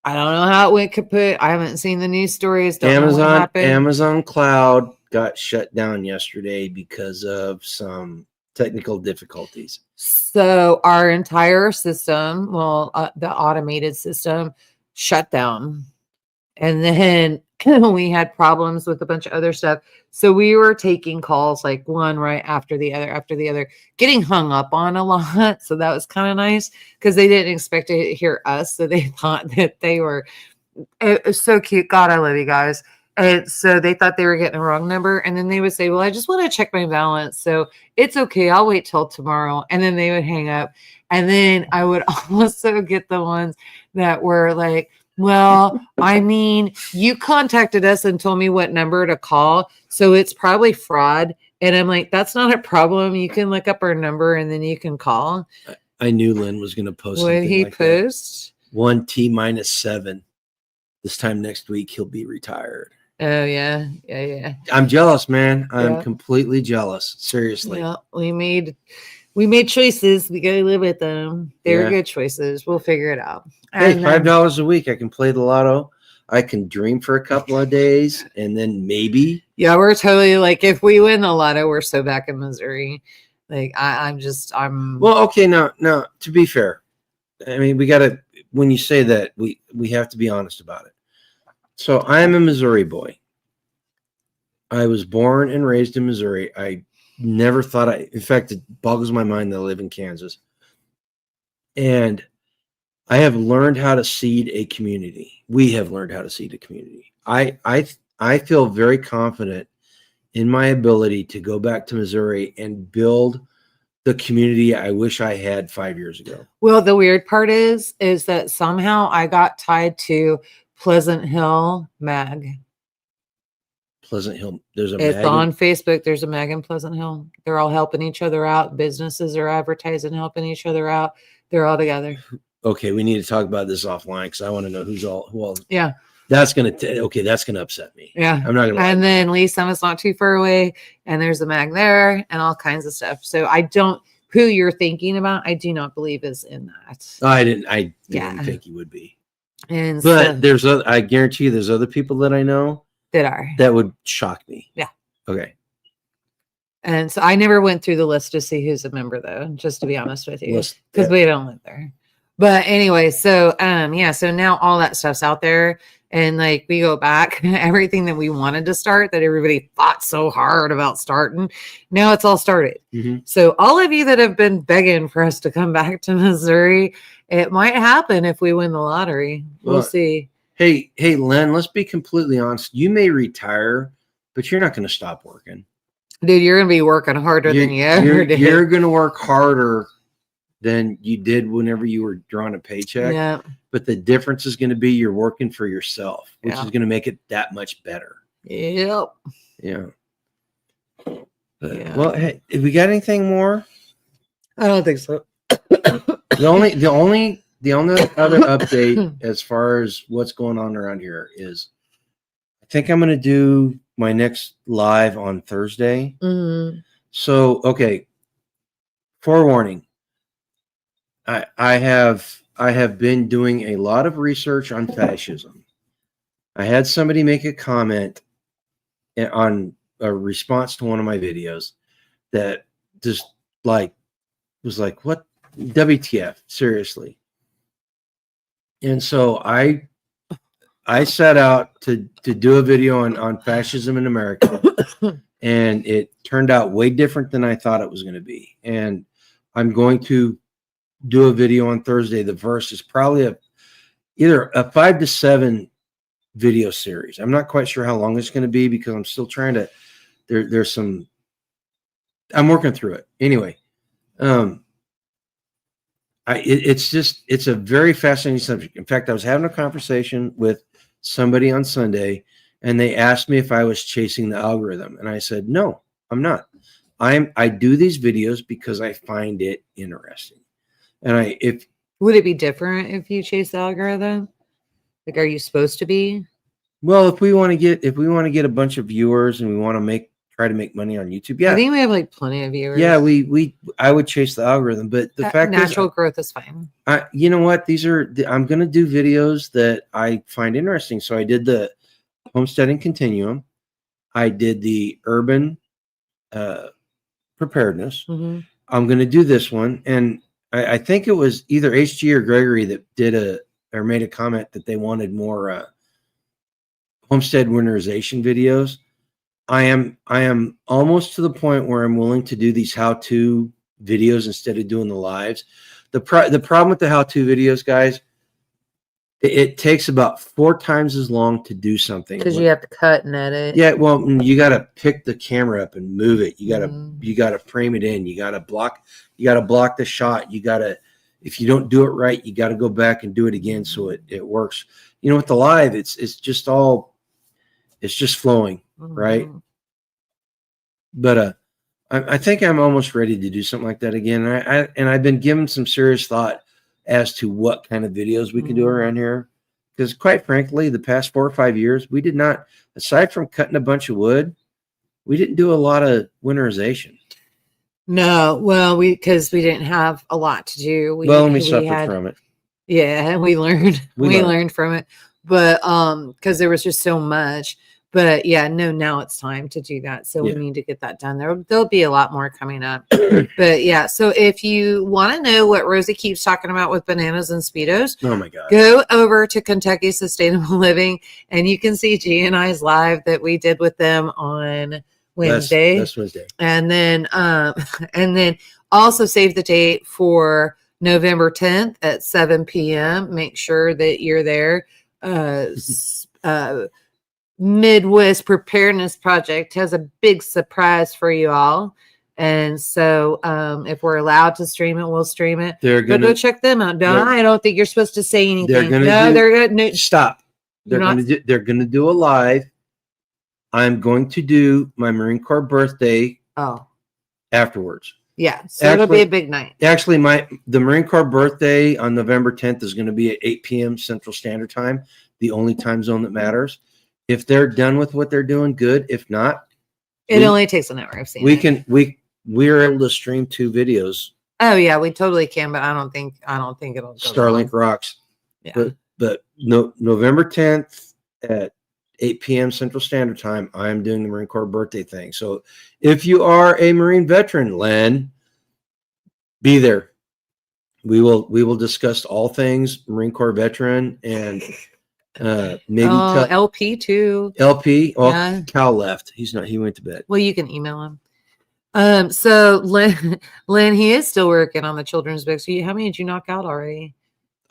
I don't know how it went kaput. I haven't seen the news stories. Don't know what happened. Amazon Cloud got shut down yesterday because of some technical difficulties. So our entire system, the automated system, shut down. And then we had problems with a bunch of other stuff. So we were taking calls like one right after the other, getting hung up on a lot. So that was kind of nice because they didn't expect to hear us. So they thought that it was so cute. God, I love you guys. And so they thought they were getting a wrong number. And then they would say, well, I just want to check my balance. So it's okay. I'll wait till tomorrow. And then they would hang up. And then I would also get the ones that were like, well, I mean, you contacted us and told me what number to call. So it's probably fraud. And I'm like, that's not a problem. You can look up our number and then you can call. I knew Lynn was going to post. Would he like post? 1T-7. This time next week, he'll be retired. Oh, yeah. Yeah. I'm jealous, man. I'm completely jealous. Seriously. Yeah, we made choices. We gotta live with them. They're good choices. We'll figure it out. Hey, $5 a week. I can play the lotto. I can dream for a couple of days, and then maybe. Yeah, we're totally like, if we win the lotto, we're so back in Missouri. Like I'm. Well, okay. Now, to be fair, I mean, we gotta. When you say that, we have to be honest about it. So I am a Missouri boy. I was born and raised in Missouri. I never thought in fact, it boggles my mind that I live in Kansas. And I have learned how to seed a community. We have learned how to seed a community. I feel very confident in my ability to go back to Missouri and build the community I wish I had 5 years ago. Well, the weird part is that somehow I got tied to Pleasant Hill Mag. Pleasant Hill. It's on Facebook. There's a mag in Pleasant Hill. They're all helping each other out. Businesses are advertising, helping each other out. They're all together. Okay, we need to talk about this offline because I want to know who all. Yeah. That's gonna upset me. Yeah. I'm not gonna. And then Lee Summit's not too far away, and there's a mag there, and all kinds of stuff. So who you're thinking about, I do not believe is in that. I didn't think he would be. But I guarantee you there's other people that I know that would shock me. Yeah. Okay. And so I never went through the list to see who's a member, though, just to be honest with you, because we don't live there. But anyway, so so now all that stuff's out there, and like we go back, everything that we wanted to start, that everybody fought so hard about starting, now it's all started. Mm-hmm. So all of you that have been begging for us to come back to Missouri, it might happen if we win the lottery. We'll see. Hey, Len, let's be completely honest. You may retire, but you're not going to stop working. Dude, you're going to be working harder than you ever did. You're going to work harder than you did whenever you were drawing a paycheck. Yeah. But the difference is going to be you're working for yourself, which is going to make it that much better. Yep. Yeah. Yeah. Well, hey, have we got anything more? I don't think so. The only other update as far as what's going on around here is I think I'm going to do my next live on Thursday. Mm-hmm. So, okay, forewarning. I have been doing a lot of research on fascism. I had somebody make a comment on a response to one of my videos that just like was like, what WTF, seriously. And so I set out to do a video on fascism in America, and it turned out way different than I thought it was going to be. And I'm going to do a video on Thursday. The verse is probably either a 5 to 7 video series. I'm not quite sure how long it's going to be because I'm still trying to. There's some. I'm working through it anyway. It's a very fascinating subject. In fact, I was having a conversation with somebody on Sunday, and they asked me if I was chasing the algorithm, and I said, no, I'm not. I do these videos because I find it interesting. And would it be different if you chase the algorithm? Like, are you supposed to be? Well, if we want to get a bunch of viewers and we want to try to make money on YouTube, yeah, I think we have like plenty of viewers. Yeah, I would chase the algorithm, but the fact natural growth is fine. You know what? I'm going to do videos that I find interesting. So I did the homesteading continuum. I did the urban preparedness. Mm-hmm. I'm going to do this one, and I think it was either HG or Gregory that made a comment that they wanted more homestead winterization videos. I am almost to the point where I'm willing to do these how-to videos instead of doing the lives. The problem with the how-to videos, guys, it takes about 4 times as long to do something because you have to cut and edit. Yeah, well, you got to pick the camera up and move it. You got to frame it in. You got to block the shot. If you don't do it right, you got to go back and do it again so it works. You know, with the live, it's just flowing, right? But I think I'm almost ready to do something like that again. And I've been given some serious thought as to what kind of videos we can do around here. Because quite frankly, the past 4 or 5 years, we did not, aside from cutting a bunch of wood, we didn't do a lot of winterization. No, well, because we didn't have a lot to do. We suffered from it. Yeah, we learned. We learned from it. But because there was just so much. But yeah, no, now it's time to do that. So we need to get that done. There'll be a lot more coming up. But yeah, so if you want to know what Rosie keeps talking about with bananas and Speedos, oh my God, go over to Kentucky Sustainable Living and you can see G and I's live that we did with them on Wednesday. That's Wednesday. And then also save the date for November 10th at 7 p.m. Make sure that you're there. Midwest Preparedness Project has a big surprise for you all. And so if we're allowed to stream it, we'll stream it. Go check them out. No, I don't think you're supposed to say anything. They're going to stop. They're going to do a live. I'm going to do my Marine Corps birthday afterwards. Yeah, so it'll be a big night. Actually, the Marine Corps birthday on November 10th is going to be at 8 p.m. Central Standard Time, the only time zone that matters. If they're done with what they're doing, good. If not, it only takes an hour. I've seen we're able to stream 2 videos. Oh yeah, we totally can, but I don't think it'll go Starlink rocks. Yeah. But November 10th at 8 p.m. Central Standard Time, I'm doing the Marine Corps birthday thing. So if you are a Marine veteran, Len, be there. We will discuss all things Marine Corps veteran and maybe LP too. LP. Oh, yeah. Cal left. He's not. He went to bed. Well, you can email him. So Len, he is still working on the children's books. How many did you knock out already?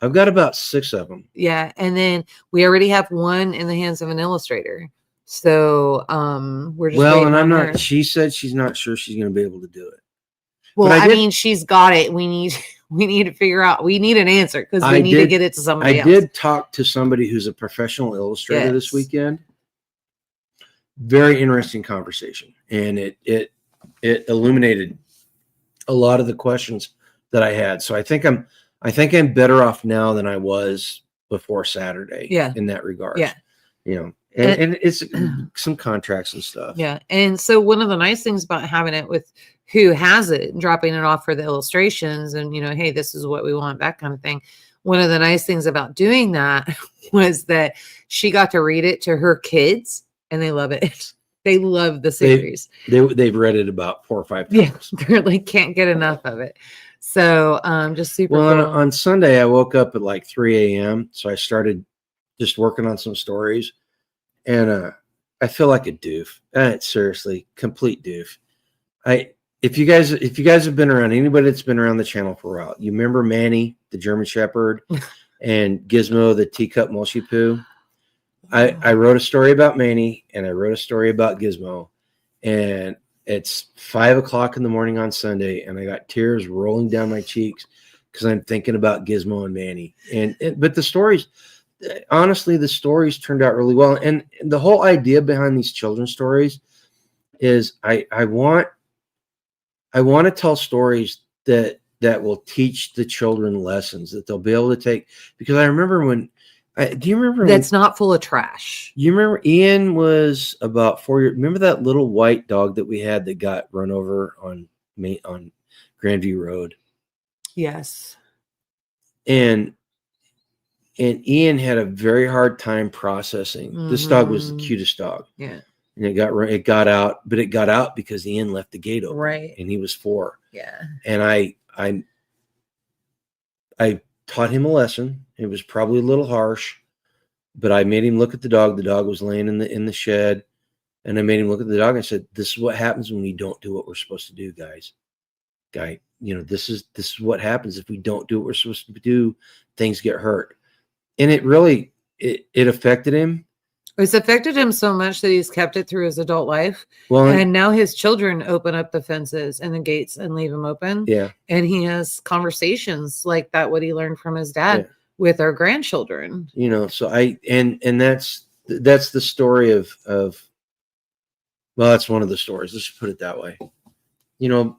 I've got about 6 of them. Yeah, and then we already have one in the hands of an illustrator. So we're just and I'm not. She said she's not sure she's going to be able to do it. Well, I mean, she's got it. We need to figure out. We need an answer because we need to get it to somebody else. I did talk to somebody who's a professional illustrator this weekend. Very interesting conversation, and it illuminated a lot of the questions that I had. So I think I'm better off now than I was before Saturday. Yeah. In that regard. Yeah. You know, and it's some contracts and stuff. Yeah. And so one of the nice things about having it with who has it and dropping it off for the illustrations and, hey, this is what we want, that kind of thing. One of the nice things about doing that was that she got to read it to her kids and they love it. They love the series. They've read it about 4 or 5 times. Yeah, they really can't get enough of it. So just super cool. On Sunday, I woke up at like 3 a.m. So I started just working on some stories. And I feel like a doof. Seriously, complete doof. If you guys have been around, anybody that's been around the channel for a while, you remember Manny, the German Shepherd, and Gizmo, the teacup Moshi Poo. I wrote a story about Manny and I wrote a story about Gizmo, and it's 5 o'clock in the morning on Sunday, and I got tears rolling down my cheeks because I'm thinking about Gizmo and Manny. But the stories, honestly, the stories turned out really well. And the whole idea behind these children's stories is I want to tell stories that will teach the children lessons that they'll be able to take. Because I remember do you remember that's not full of trash? You remember Ian was about 4 years. Remember that little white dog that we had that got run over on Grandview Road? Yes. And Ian had a very hard time processing. Mm-hmm. This dog was the cutest dog. Yeah. And it got out, but it got out because Ian left the gate open. Right. And he was 4. Yeah. And I taught him a lesson. It was probably a little harsh, but I made him look at the dog. The dog was laying in the shed, and I made him look at the dog and I said, "This is what happens when we don't do what we're supposed to do, guys. This is what happens if we don't do what we're supposed to do. Things get hurt." And it really it affected him. It's affected him so much that he's kept it through his adult life. Well, and now his children open up the fences and the gates and leave them open. Yeah. And he has conversations like that, what he learned from his dad with our grandchildren. So and that's the story of well, that's one of the stories. Let's put it that way.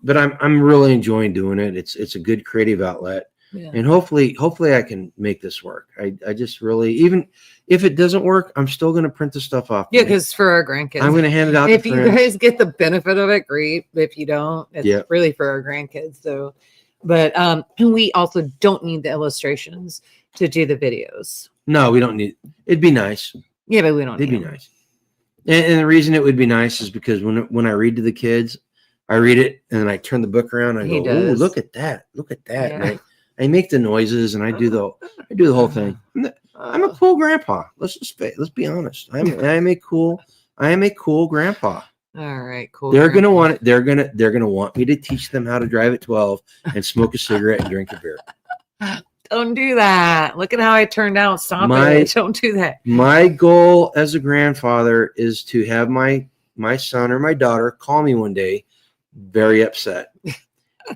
But I'm really enjoying doing it. It's a good creative outlet. Yeah. And hopefully I can make this work. I just really, even if it doesn't work, I'm still going to print the stuff off. Yeah, because for our grandkids, I'm going to hand it out. If you guys get the benefit of it, great. If you don't, it's really for our grandkids. So, but we also don't need the illustrations to do the videos. No, we don't need. It'd be nice. Yeah, but we don't. It'd be nice. And the reason it would be nice is because when I read to the kids, I read it and then I turn the book around and I go, "Oh, look at that! Look at that!" Yeah. And I make the noises and I do the whole thing. I'm a cool grandpa. Let's be honest. I am a cool grandpa. All right, cool. They're gonna want it. They're gonna want me to teach them how to drive at 12 and smoke a cigarette and drink a beer. Don't do that. Look at how I turned out. Stop it. Don't do that. My goal as a grandfather is to have my son or my daughter call me one day, very upset,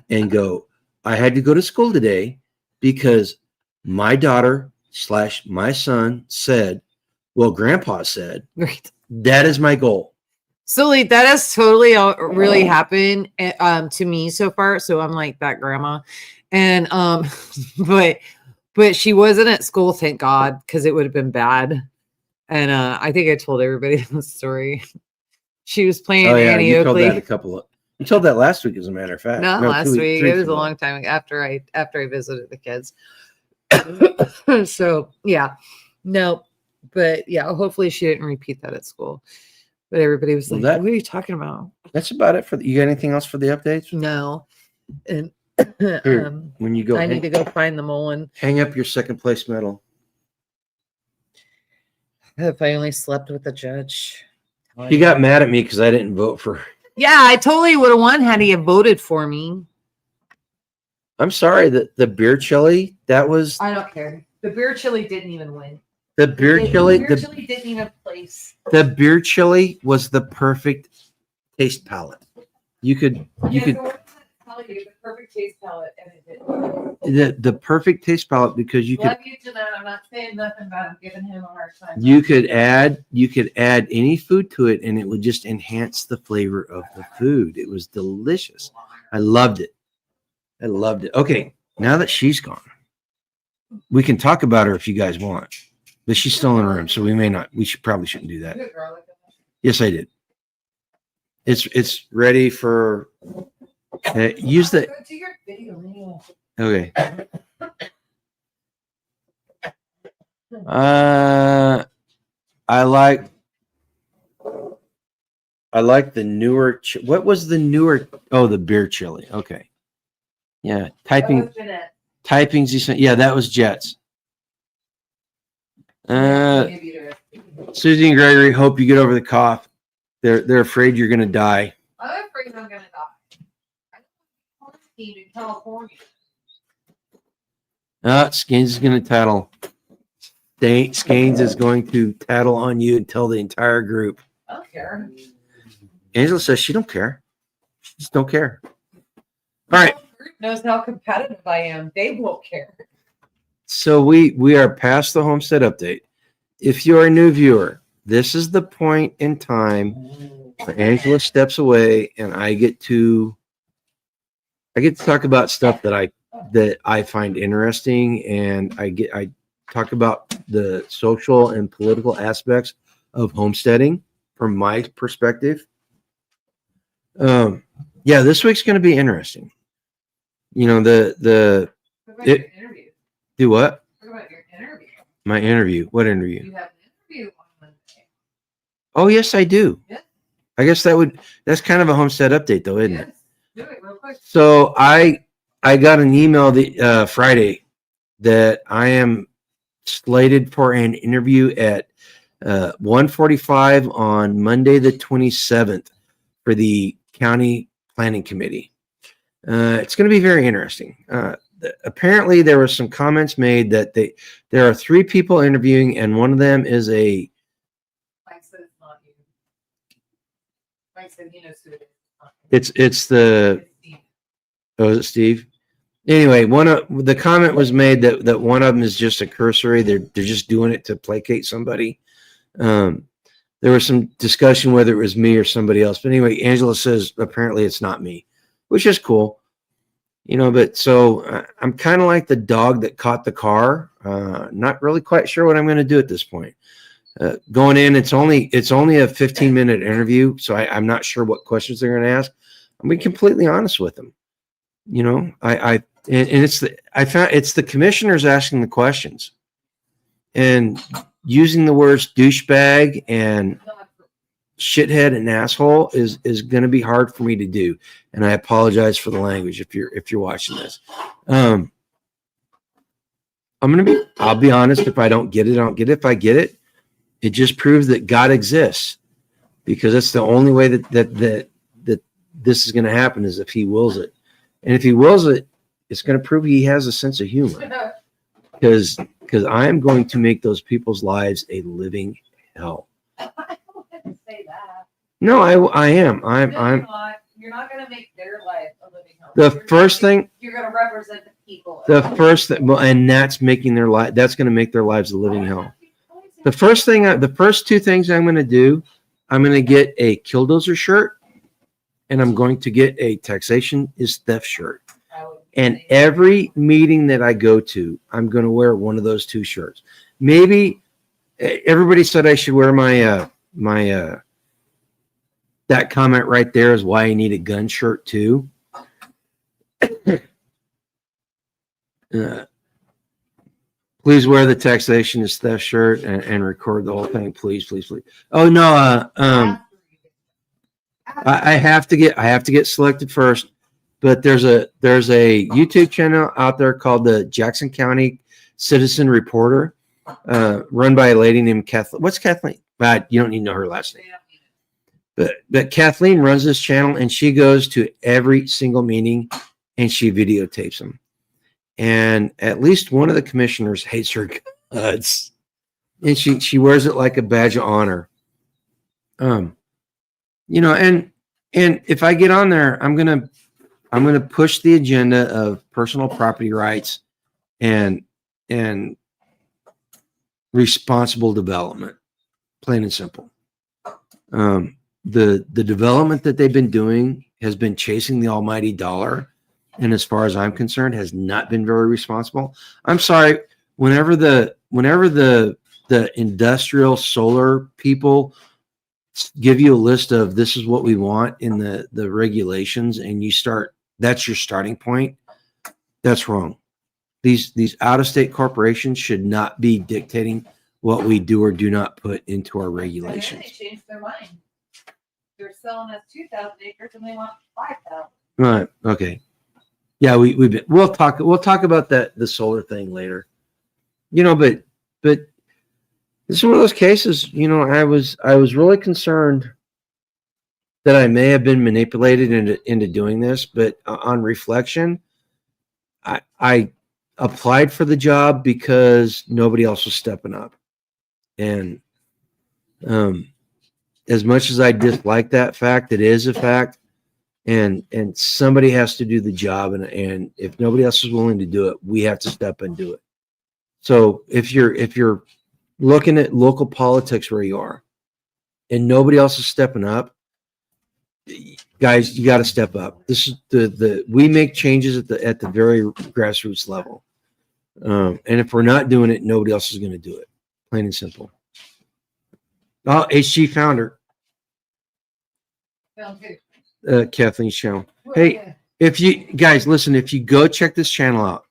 and go, "I had to go to school today because my daughter / my son said, well, Grandpa said." Right. That is my goal. So that has totally really happened to me so far. So I'm like that grandma, and but she wasn't at school, thank God, because it would have been bad. And I think I told everybody the story. She was playing Annie you Oakley. Told that you told that last week, as a matter of fact. Not last week. It was a long time after I visited the kids. So yeah, no, but yeah, hopefully she didn't repeat that at school. But everybody was like, "What are you talking about?" That's about it you got anything else for the updates? No. And here, when you go, I need to go find the Mullen. Hang up your second place medal. If I only slept with the judge. He got mad at me because I didn't vote for her. Yeah, I totally would have won had he have voted for me. I'm sorry that the beer chili, that was. I don't care. The beer chili didn't even win. The beer chili didn't even place. The beer chili was the perfect taste palette. You could. The perfect taste palette, and it didn't. The perfect taste palette because you could. Love you, Janelle. I'm not saying nothing about him, giving him a hard time. You could add any food to it, and it would just enhance the flavor of the food. It was delicious. I loved it. Okay, now that she's gone, we can talk about her if you guys want, but she's still in the room, so we may not. We probably shouldn't do that. Yes, I did. It's ready for use the. Okay. I like the newer. What was the newer? Oh, the beer chili. Okay. Yeah, typing's decent. Yeah, that was Jets. Susie and Gregory, hope you get over the cough. They're afraid you're gonna die. I'm afraid I'm gonna die. I'm quarantined in California. Skanes is gonna tattle. Skanes is going to tattle on you and tell the entire group. I don't care. Angela says she don't care. She just don't care. All right. The group knows how competitive I am. They won't care. So we are past the homestead update. If you're a new viewer, this is the point in time where Angela steps away and I get to talk about stuff that I find interesting, and I talk about the social and political aspects of homesteading from my perspective. Yeah, this week's going to be interesting. You know, What about your interview? Do what? What about your interview? My interview. What interview? You have an interview on Monday. Oh, yes, I do. Yes. I guess that's kind of a homestead update though, isn't it? Do it real quick. So I got an email the Friday that I am slated for an interview at 1:45 on Monday the 27th for the county planning committee. It's going to be very interesting. Apparently there were some comments made that there are 3 people interviewing, and one of them is a. Mike said it's not you. Mike said he knows who it is. It's the. Oh, is it Steve? Anyway, the comment was made that one of them is just a cursory. They're just doing it to placate somebody. There was some discussion whether it was me or somebody else. But anyway, Angela says apparently it's not me, which is cool. You know, but so I'm kind of like the dog that caught the car. Not really quite sure what I'm going to do at this point. Going in, it's only a 15-minute interview, so I'm not sure what questions they're going to ask. I'm being completely honest with them. You know, it's the commissioners asking the questions, and using the words douchebag and shithead and asshole is going to be hard for me to do, and I apologize for the language if you're watching this. I'll be honest. If I don't get it, I don't get it. If I get it, it just proves that God exists, because that's the only way that this is going to happen, is if He wills it. And if He wills it, it's going to prove He has a sense of humor, because I am going to make those people's lives a living hell. I wouldn't say that. No, I am. You're not going to make their life a living hell. The first thing. You're going to represent the people. The first thing, well, and that's making their life. That's going to make their lives a living hell. The first 2 things I'm going to do, I'm going to get a Killdozer shirt, and I'm going to get a Taxation is Theft shirt. And every meeting that I go to, I'm going to wear one of those 2 shirts. Maybe everybody said I should wear my that comment right there is why I need a gun shirt too. Please wear the Taxation is Theft shirt and record the whole thing, please. Oh no, I have to get selected first, but there's a YouTube channel out there called the Jackson County Citizen Reporter, run by a lady named Kathleen. What's Kathleen? You don't need to know her last name. But Kathleen runs this channel, and she goes to every single meeting and she videotapes them. And at least one of the commissioners hates her guts, and she wears it like a badge of honor. You know, and if I get on there, I'm gonna push the agenda of personal property rights and responsible development, plain and simple. The development that they've been doing has been chasing the almighty dollar, and as far as I'm concerned, has not been very responsible. I'm sorry. Whenever the industrial solar people give you a list of this is what we want in the regulations, and you start, that's your starting point, that's wrong. These out-of-state corporations should not be dictating what we do or do not put into our regulations. And then they changed their mind. They're selling us 2,000 acres and they want 5,000. Right. Okay. Yeah, we'll talk about the solar thing later. But it's one of those cases. I was really concerned that I may have been manipulated into doing this, but on reflection, I applied for the job because nobody else was stepping up, and as much as I dislike that fact, it is a fact. And somebody has to do the job, and if nobody else is willing to do it, we have to step and do it. So if you're looking at local politics where you are, and nobody else is stepping up, guys, you got to step up. This is we make changes at the very grassroots level, and if we're not doing it, nobody else is going to do it. Plain and simple. Oh, HG founder. Kathleen Show. Hey, if you guys listen, if you go check this channel out,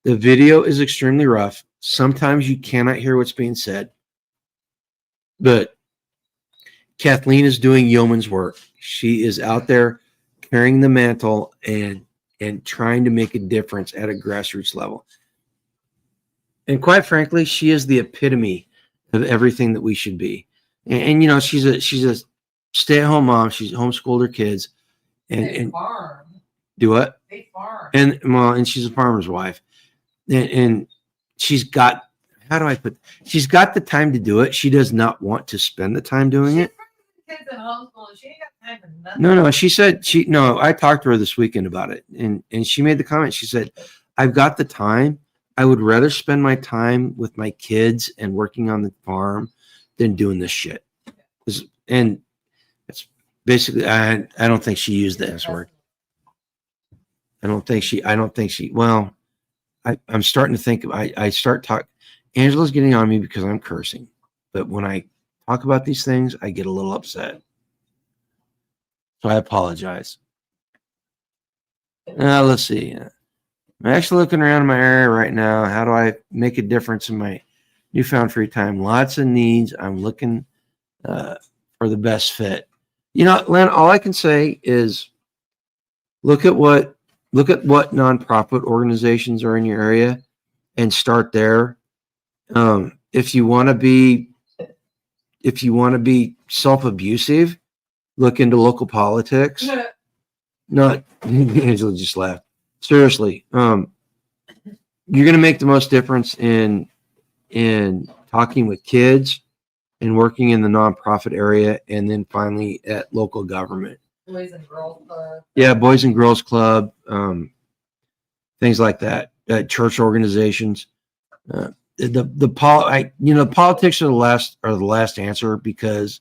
the video is extremely rough. Sometimes you cannot hear what's being said, but Kathleen is doing yeoman's work. She is out there carrying the mantle and trying to make a difference at a grassroots level. And quite frankly, she is the epitome of everything that we should be. And she's a stay-at-home mom. She's homeschooled her kids, and farm. Do what? They farm. And she's a farmer's wife, and she's got, she's got the time to do it. She does not want to spend the time doing it. Kids in homeschool, she ain't got time for nothing. No, she said I talked to her this weekend about it, and she made the comment. She said, I've got the time. I would rather spend my time with my kids and working on the farm than doing this shit. And it's basically, I don't think she used the S word. I don't think she, well, I'm starting to think, I start talking, Angela's getting on me because I'm cursing. But when I talk about these things, I get a little upset. So I apologize. Let's see. I'm actually looking around in my area right now. How do I make a difference in my newfound free time? Lots of needs. I'm looking for the best fit. Len, all I can say is look at what nonprofit organizations are in your area and start there. If you want to be self-abusive, look into local politics. Not Angela just laughed. Seriously, you're going to make the most difference in talking with kids and working in the nonprofit area, and then finally at local government. Boys and Girls Club. Yeah, Boys and Girls Club, things like that. Church organizations. Politics are the last answer because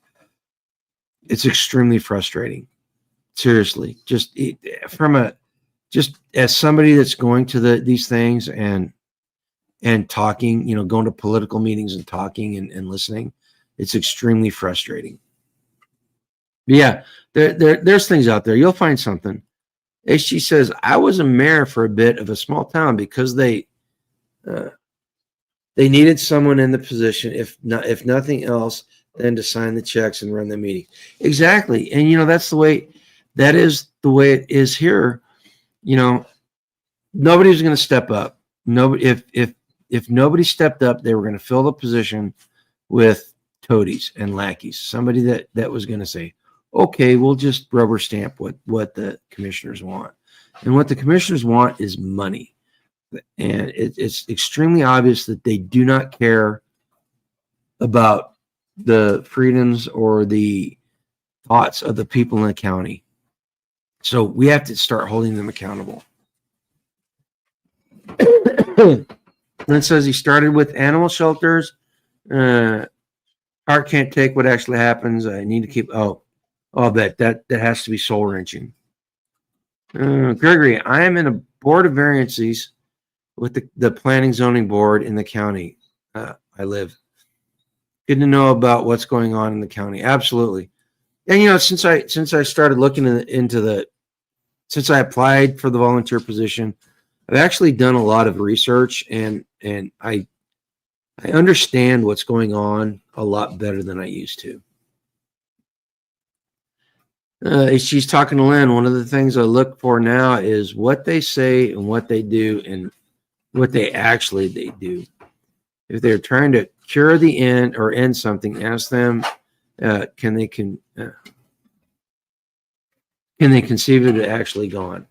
it's extremely frustrating. Seriously, just as somebody that's going to these things and talking, going to political meetings and talking and listening, it's extremely frustrating. But yeah, there's things out there. You'll find something. HG says, I was a mayor for a bit of a small town because they needed someone in the position, if nothing else, than to sign the checks and run the meeting. Exactly. And that is the way it is here. Nobody's going to step up. If nobody stepped up, they were going to fill the position with toadies and lackeys. Somebody that was going to say, okay, we'll just rubber stamp what the commissioners want. And what the commissioners want is money. And it's extremely obvious that they do not care about the freedoms or the thoughts of the people in the county. So we have to start holding them accountable. And it says he started with animal shelters. Heart can't take what actually happens. I need to keep. I'll bet that has to be soul wrenching. Gregory, I am in a board of variances with the planning zoning board in the county I live. Good to know about what's going on in the county. Absolutely. And since I started looking since I applied for the volunteer position, I've actually done a lot of research and I understand what's going on a lot better than I used to. She's talking to Lynn. One of the things I look for now is what they say and what they do and what they do. If they're trying to cure the end or end something, ask them, can they conceive of it actually gone?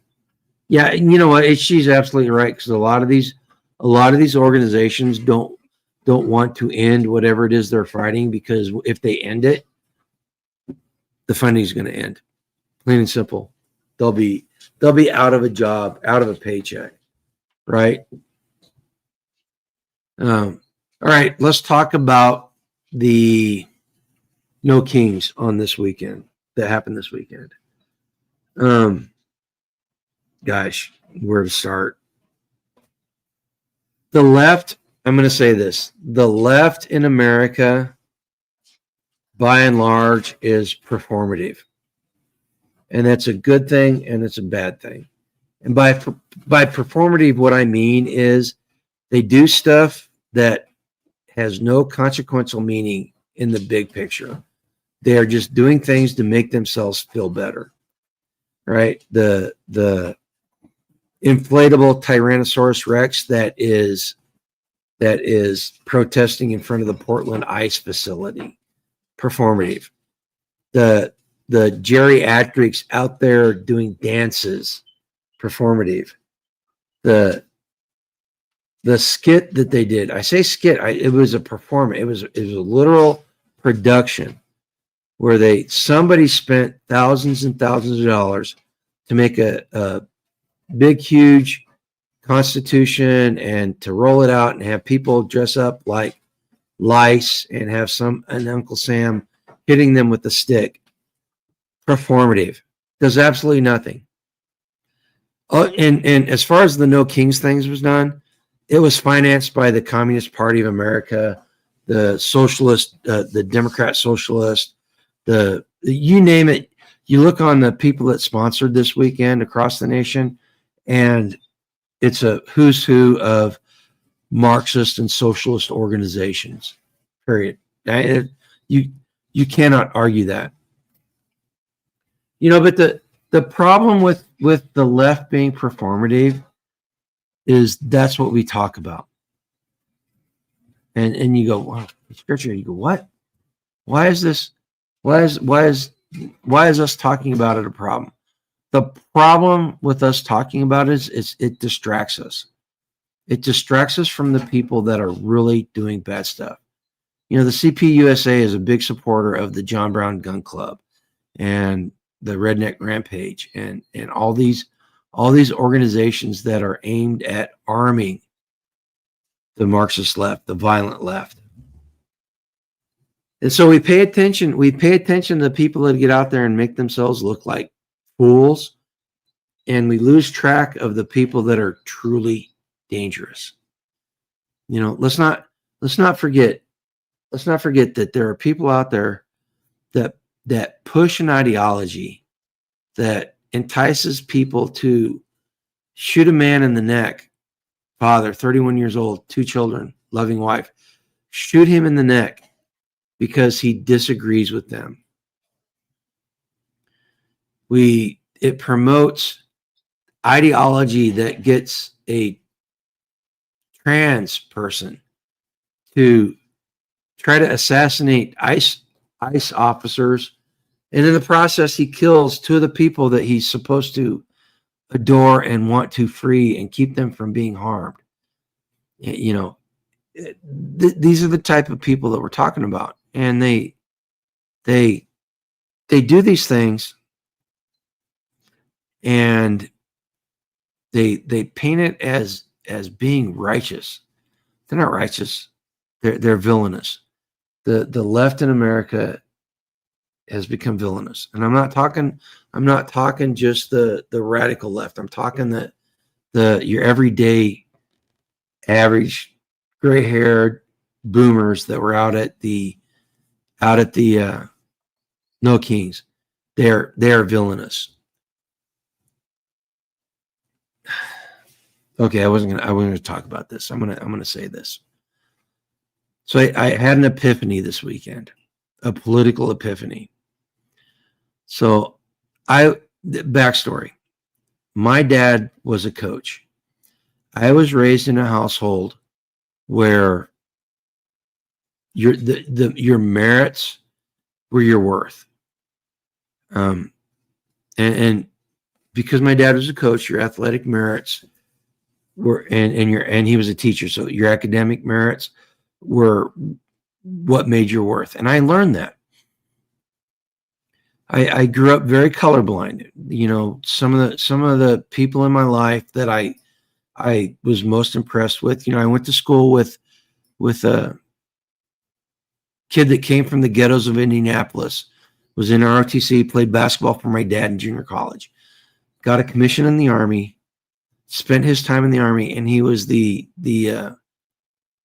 Yeah, you know what? She's absolutely right, because a lot of these organizations don't want to end whatever it is they're fighting, because if they end it, the funding is going to end. Plain and simple. They'll be out of a job, out of a paycheck, right? All right, let's talk about the No Kings on this weekend that happened this weekend. Gosh, where to start? The left, I'm going to say this. The left in America, by and large, is performative. And that's a good thing and it's a bad thing. And by performative, what I mean is they do stuff that has no consequential meaning in the big picture. They are just doing things to make themselves feel better, right? The inflatable Tyrannosaurus Rex that is protesting in front of the Portland ice facility, performative. The geriatrics out there doing dances, performative. The skit that they did, I say skit, it was a performance. It was a literal production where somebody spent thousands and thousands of dollars to make a big, huge constitution and to roll it out and have people dress up like lice and have an Uncle Sam hitting them with a stick. Performative. Does absolutely nothing. Oh, and as far as the No Kings things was done, it was financed by the Communist Party of America, the Socialist, the Democrat Socialist, you name it. You look on the people that sponsored this weekend across the nation, and it's a who's who of Marxist and socialist organizations. Period. You cannot argue that. But the problem with the left being performative is that's what we talk about. And you go, wow, scripture. You go, what? Why is this? Why is us talking about it a problem? The problem with us talking about it is it distracts us. It distracts us from the people that are really doing bad stuff. The CPUSA is a big supporter of the John Brown Gun Club and the Redneck Rampage and all these organizations that are aimed at arming the Marxist left, the violent left. And so we pay attention to the people that get out there and make themselves look like fools, and we lose track of the people that are truly dangerous. Let's not forget that there are people out there that push an ideology that entices people to shoot a man in the neck, father, 31 years old, 2 children, loving wife, shoot him in the neck because he disagrees with them. It promotes ideology that gets a trans person to try to assassinate ICE officers, and in the process he kills 2 of the people that he's supposed to adore and want to free and keep them from being harmed. These are the type of people that we're talking about, and they do these things, and they paint it as being righteous. They're not righteous. They're villainous. The left in America has become villainous. And I'm not talking just the radical left. I'm talking your everyday average gray-haired boomers that were out at the No Kings. They are villainous. Okay, I wasn't gonna talk about this. I'm gonna say this. So I had an epiphany this weekend, a political epiphany. So the backstory. My dad was a coach. I was raised in a household where your merits were your worth. And because my dad was a coach, your athletic merits were, and he was a teacher, so your academic merits were what made your worth. And I learned that. I grew up very colorblind. You know, some of the people in my life that I was most impressed with. You know, I went to school with a kid that came from the ghettos of Indianapolis, was in ROTC, played basketball for my dad in junior college, got a commission in the Army, spent his time in the Army, and he was the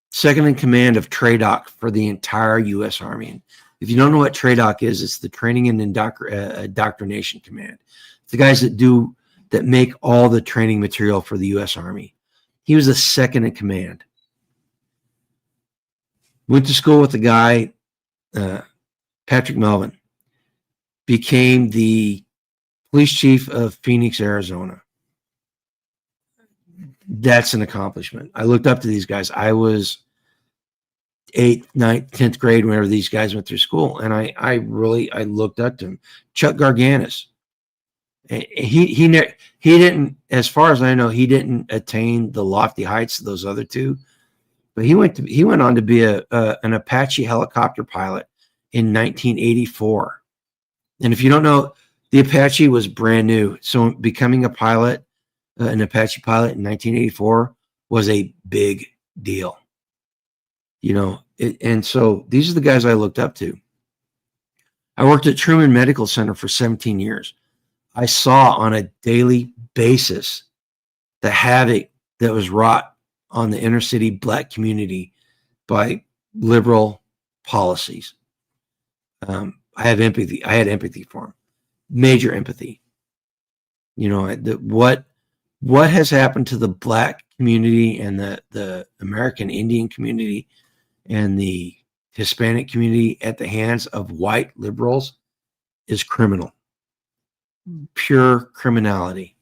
second in command of TRADOC for the entire U.S. Army. And if you don't know what TRADOC is, it's the Training and Indoctrination Command. It's the guys that make all the training material for the U.S. Army. He was the second in command. Went to school with the guy, Patrick Melvin, became the police chief of Phoenix, Arizona. That's an accomplishment. I looked up to these guys. I was 8th, 9th, 10th grade whenever these guys went through school, and I looked up to him. Chuck Garganis. He didn't, as far as I know, he didn't attain the lofty heights of those other two, but he went on to be an Apache helicopter pilot in 1984. And if you don't know, the Apache was brand new, so becoming a pilot, an Apache pilot in 1984 was a big deal. You know, and so these are the guys I looked up to. I worked at Truman Medical Center for 17 years. I saw on a daily basis the havoc that was wrought on the inner city Black community by liberal policies. I have empathy. I had empathy for them, major empathy. You know, what has happened to the Black community and the American Indian community and the Hispanic community at the hands of white liberals is criminal. Pure criminality.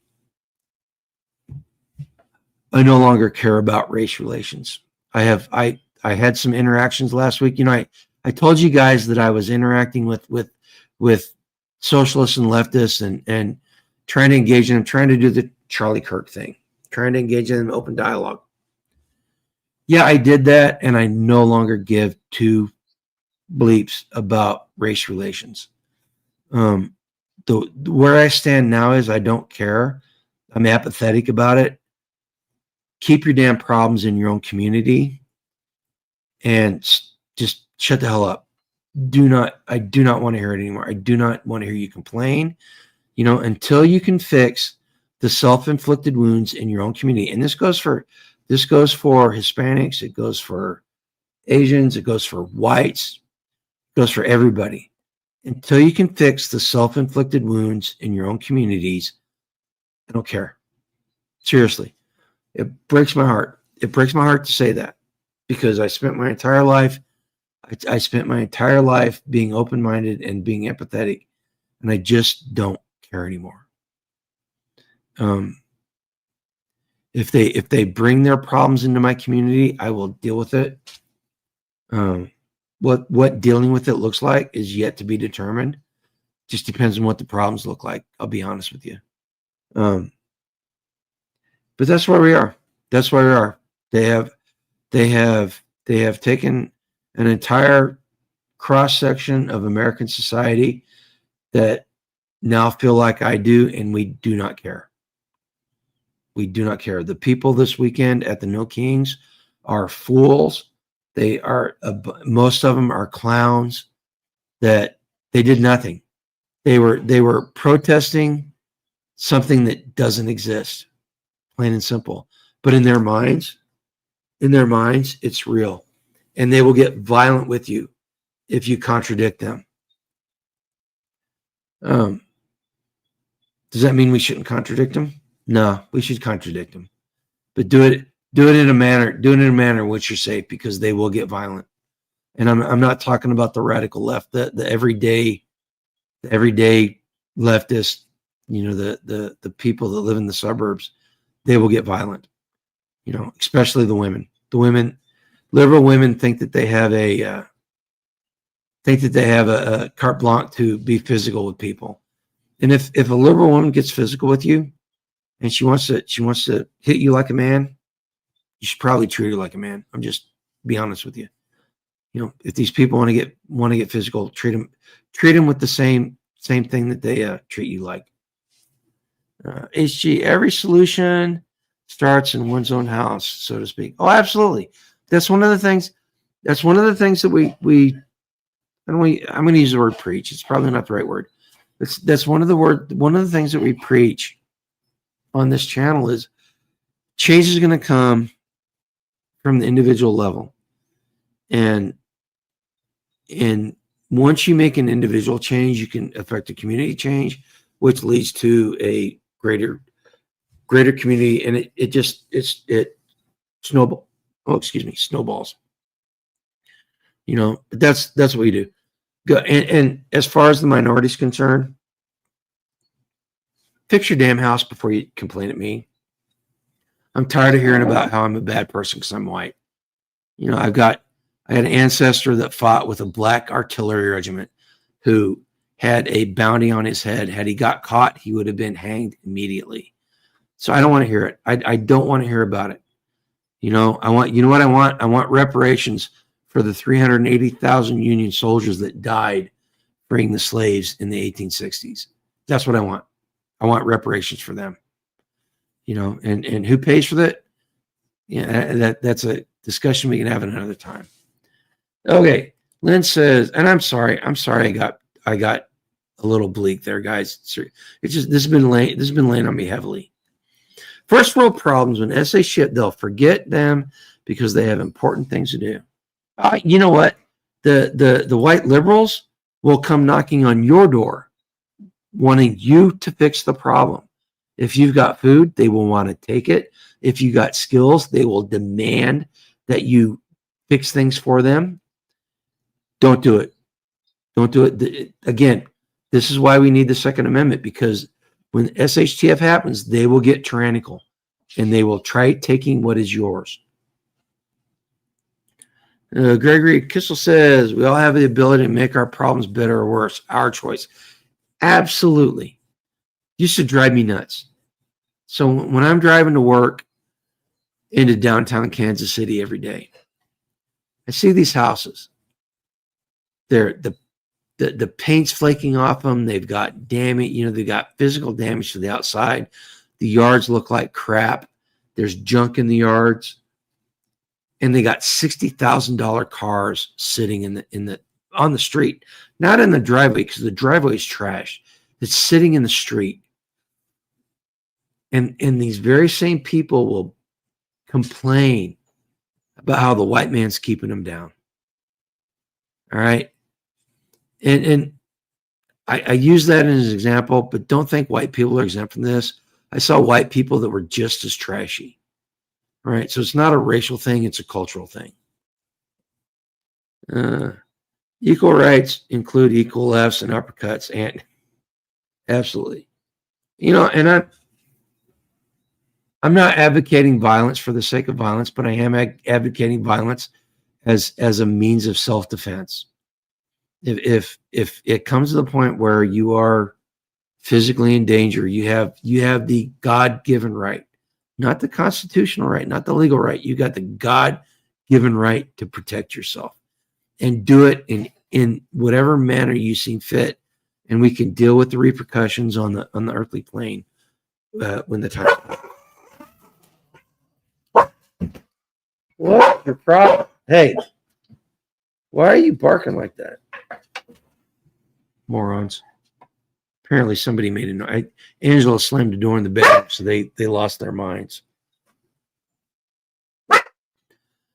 I no longer care about race relations. I had some interactions last week. You know, I told you guys that I was interacting with socialists and leftists and trying to engage in them, trying to do the Charlie Kirk thing, trying to engage in open dialogue. Yeah, I did that, and I no longer give two bleeps about race relations. Where I stand now is I don't care. I'm apathetic about it. Keep your damn problems in your own community and just shut the hell up. I do not want to hear it anymore. I do not want to hear you complain. You know, until you can fix the self-inflicted wounds in your own community. And this goes for Hispanics, it goes for Asians, it goes for whites, it goes for everybody. Until you can fix the self-inflicted wounds in your own communities, I don't care. Seriously. It breaks my heart. It breaks my heart to say that, because I spent my entire life being open-minded and being empathetic, and I just don't care anymore. If they bring their problems into my community, I will deal with it. What dealing with it looks like is yet to be determined. Just depends on what the problems look like. I'll be honest with you. But that's where we are. That's where we are. They have taken an entire cross section of American society that now feel like I do, and we do not care. We do not care. The people this weekend at the No Kings are fools. They are most of them are clowns that they did nothing. They were protesting something that doesn't exist, plain and simple. But in their minds, it's real, and they will get violent with you if you contradict them. Does that mean we shouldn't contradict them? No, we should contradict them, but do it in a manner in which you're safe, because they will get violent. And I'm not talking about the radical left, the everyday leftist, the people that live in the suburbs. They will get violent, especially the women. Liberal women think that they have a carte blanche to be physical with people. And if a liberal woman gets physical with you and she wants to hit you like a man, you should probably treat her like a man. I'm just be honest with you. If these people want to get physical, treat them with the same thing that they treat you like. HG, every solution starts in one's own house, so to speak. Oh, absolutely. That's one of the things that we I'm going to use the word preach. It's probably not the right word. That's one of the things that we preach on this channel is change is going to come from the individual level. And once you make an individual change, you can affect a community change, which leads to a greater community, and it snowballs. But that's what we do. Go, and as far as the minority is concerned, fix your damn house before you complain at me. I'm tired of hearing about how I'm a bad person because I'm white. I had an ancestor that fought with a black artillery regiment who had a bounty on his head. Had he got caught, he would have been hanged immediately. So I don't want to hear it. I don't want to hear about it. I want reparations for the 380,000 Union soldiers that died freeing the slaves in the 1860s. That's what I want. I want reparations for them. And who pays for that? Yeah, that's a discussion we can have another time. Okay, Lynn says, and I'm sorry, I got a little bleak there, guys. It's just this has been laying on me heavily. First world problems, when essays ship, they'll forget them because they have important things to do. You know what? The white liberals will come knocking on your door, wanting you to fix the problem. If you've got food, they will want to take it. If you got skills, they will demand that you fix things for them. Don't do it. Don't do it. Again, this is why we need the Second Amendment, because when SHTF happens, they will get tyrannical and they will try taking what is yours. Gregory Kissel says, we all have the ability to make our problems better or worse. Our choice. Absolutely. Used to drive me nuts. So when I'm driving to work into downtown Kansas City every day, I see these houses. The paint's flaking off them. They've got damage. They've got physical damage to the outside. The yards look like crap. There's junk in the yards. And they got $60,000 cars sitting on the street, not in the driveway, because the driveway is trash. It's sitting in the street. And these very same people will complain about how the white man's keeping them down. All right. And I use that as an example, but don't think white people are exempt from this. I saw white people that were just as trashy. All right. So it's not a racial thing. It's a cultural thing. Equal rights include equal lefts and uppercuts. And absolutely. And I'm not advocating violence for the sake of violence, but I am advocating violence as a means of self-defense. If it comes to the point where you are physically in danger, you have the God-given right, not the constitutional right, not the legal right. You got the God-given right to protect yourself, and do it in whatever manner you see fit, and we can deal with the repercussions on the earthly plane when the time comes. What's your problem? Hey, why are you barking like that? Morons. Apparently somebody made a noise. Angela slammed the door in the bedroom, so they lost their minds. All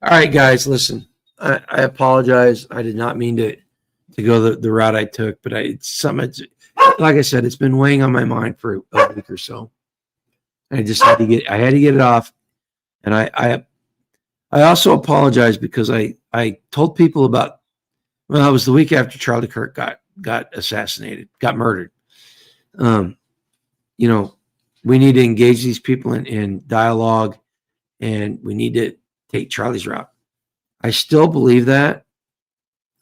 right, guys, listen. I apologize. I did not mean to go the route I took, but it's something. Like I said, it's been weighing on my mind for a week or so. I just had to get it off, and I also apologize because I told people about. Well, it was the week after Charlie Kirk got assassinated, got murdered. You know, we need to engage these people in dialogue, and we need to take Charlie's route. I still believe that.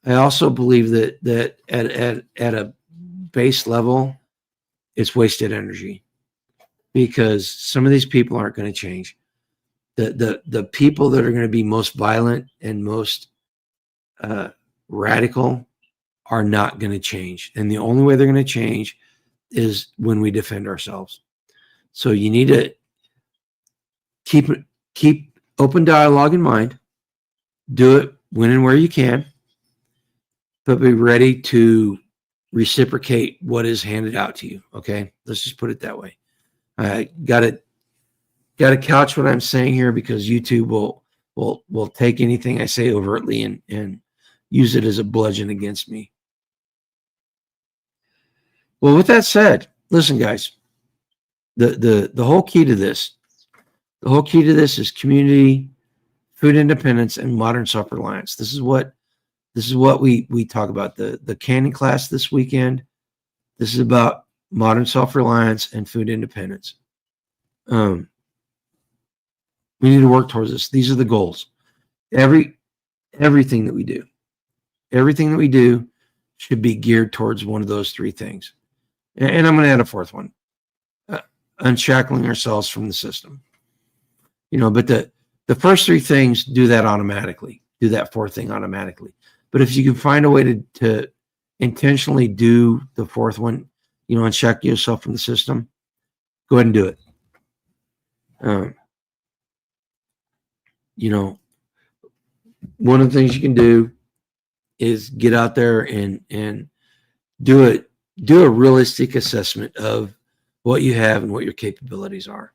I also believe that at a base level, it's wasted energy because some of these people aren't going to change. The people that are going to be most violent and most radical are not going to change, and the only way they're going to change is when we defend ourselves. So you need to keep open dialogue in mind. Do it when and where you can, but be ready to reciprocate what is handed out to you. Okay, let's just put it that way. I got to couch what I'm saying here because YouTube will take anything I say overtly and use it as a bludgeon against me. Well, with that said, listen, guys, the whole key to this, is community, food independence, and modern self-reliance. This is what we talk about. The Canning class this weekend. This is about modern self-reliance and food independence. We need to work towards this. These are the goals. Everything that we do should be geared towards one of those three things. And I'm going to add a fourth one: unshackling ourselves from the system. But the first three things do that automatically. Do that fourth thing automatically. But if you can find a way to intentionally do the fourth one, unshackle yourself from the system, go ahead and do it. One of the things you can do is get out there and do it. Do a realistic assessment of what you have and what your capabilities are,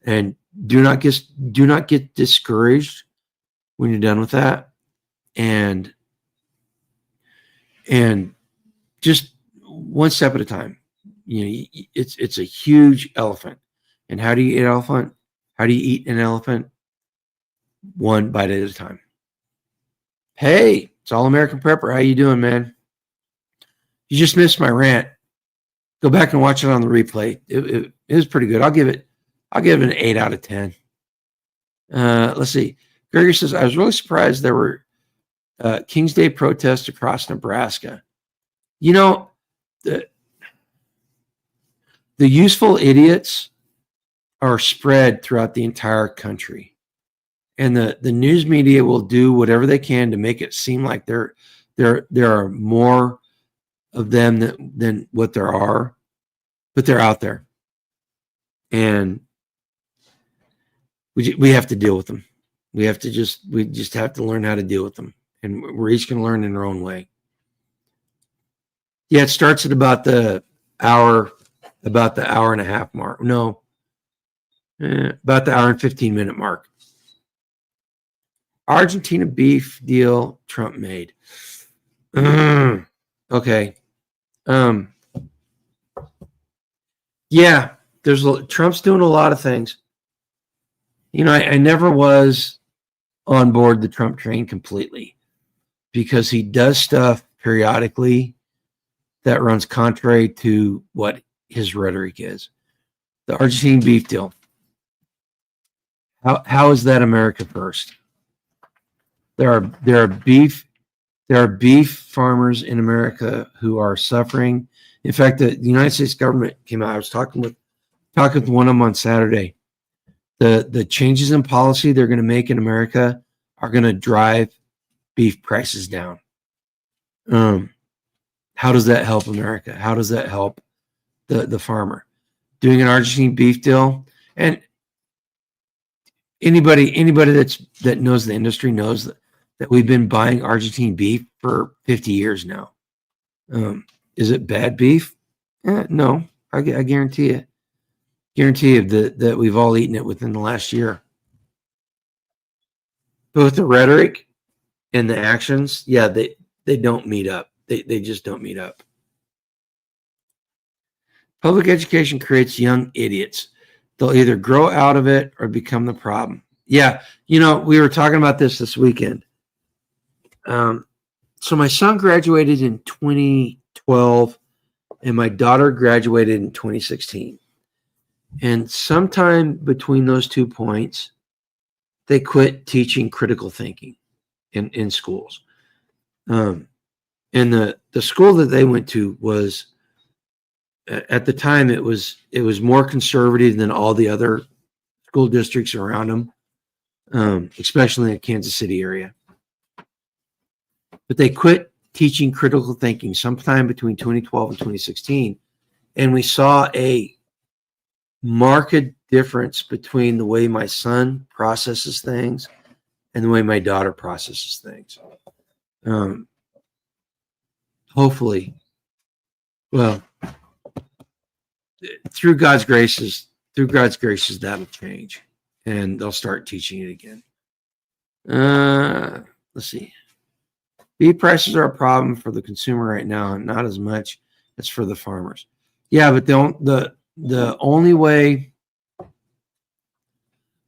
and do not get discouraged when you're done with that, and just one step at a time. It's a huge elephant, and how do you eat an elephant? How do you eat an elephant? One bite at a time. Hey, it's All American Prepper. How you doing, man? You just missed my rant. Go back and watch it on the replay. It was pretty good. I'll give it an 8 out of 10. Let's see. Gregory says, I was really surprised there were King's Day protests across Nebraska. The useful idiots are spread throughout the entire country. And the news media will do whatever they can to make it seem like there are more of them than what there are, but they're out there, and we have to deal with them. We just have to learn how to deal with them, and we're each going to learn in our own way. Yeah, it starts at about the hour and a half mark. No, about the hour and 15-minute mark. Argentina beef deal Trump made. Okay. Yeah, Trump's doing a lot of things. I never was on board the Trump train completely because he does stuff periodically that runs contrary to what his rhetoric is. The Argentine beef deal. How is that America first? There are beef farmers in America who are suffering. In fact, the United States government came out. I was talking with one of them on Saturday. The changes in policy they're going to make in America are going to drive beef prices down. How does that help America? How does that help the farmer? Doing an Argentine beef deal, and anybody that knows the industry knows that we've been buying Argentine beef for 50 years now. Is it bad beef? No, I guarantee you. Guarantee you that we've all eaten it within the last year. Both the rhetoric and the actions, yeah, they don't meet up. They just don't meet up. Public education creates young idiots. They'll either grow out of it or become the problem. Yeah, we were talking about this weekend. So my son graduated in 2012, and my daughter graduated in 2016. And sometime between those 2 points, they quit teaching critical thinking in schools. And the school that they went to was, at the time, it was more conservative than all the other school districts around them, especially in the Kansas City area. But they quit teaching critical thinking sometime between 2012 and 2016, and we saw a marked difference between the way my son processes things and the way my daughter processes things. Hopefully, well, through God's graces, that'll change, and they'll start teaching it again. Let's see. Beef prices are a problem for the consumer right now, and not as much as for the farmers. Yeah, but the only way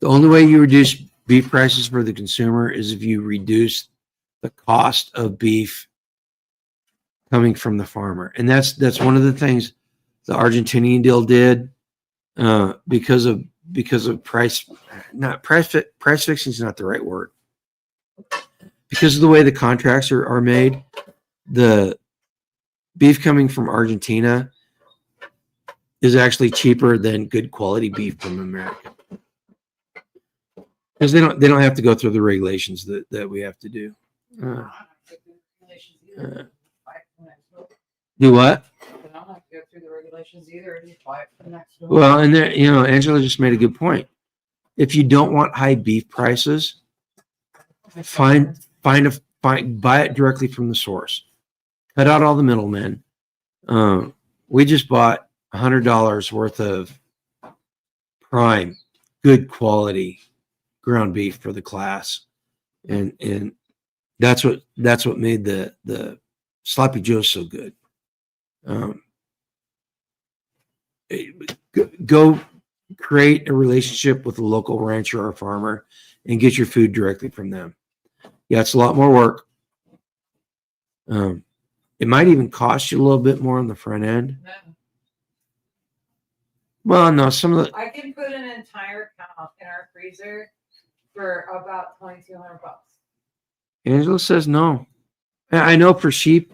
you reduce beef prices for the consumer is if you reduce the cost of beef coming from the farmer. And that's one of the things the Argentinian deal did, because of price fixing is not the right word. Because of the way the contracts are made, the beef coming from Argentina is actually cheaper than good quality beef from America, because they don't have to go through the regulations that we have to do. Do what? I don't have to go through the regulations either. You buy it from next door. Well, and there, Angela just made a good point. If you don't want high beef prices, buy it directly from the source. Cut out all the middlemen. We just bought $100 worth of prime, good quality ground beef for the class, and that's what made the sloppy joe so good. Go create a relationship with a local rancher or farmer and get your food directly from them. Yeah, it's a lot more work. It might even cost you a little bit more on the front end. No. Well, no, some of the I can put an entire cow in our freezer for about $2,200. Angela says no. I know for sheep.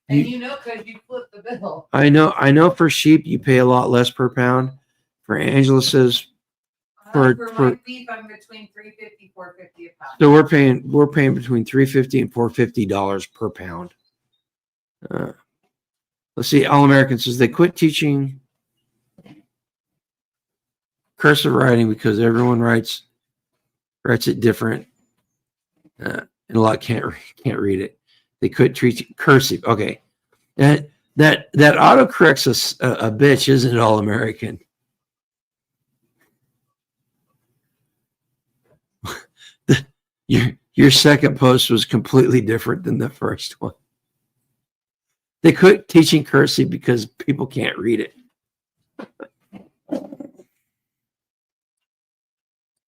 And because you flip the bill. I know for sheep you pay a lot less per pound. For Angela says For my beef, I'm between $350 $450 a pound. So we're paying between $350 and $450 per pound. Let's see. All American says they quit teaching cursive writing because everyone writes it different, and a lot can't read it. They quit teaching cursive. Okay, that autocorrects a bitch, isn't it? All American. Your second post was completely different than the first one. They quit teaching cursive because people can't read it.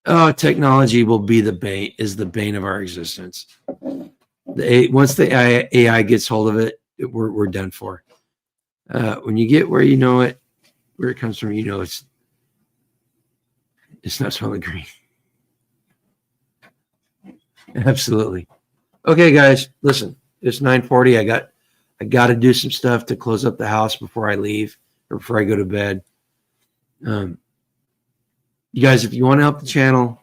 Oh, technology will be the bane of our existence. Once the AI gets hold of it, we're done for. When you get where you know it, where it comes from, it's not smelling green. Absolutely. Okay, guys, listen. It's 9:40. I got to do some stuff to close up the house before I leave or before I go to bed. You guys, if you want to help the channel,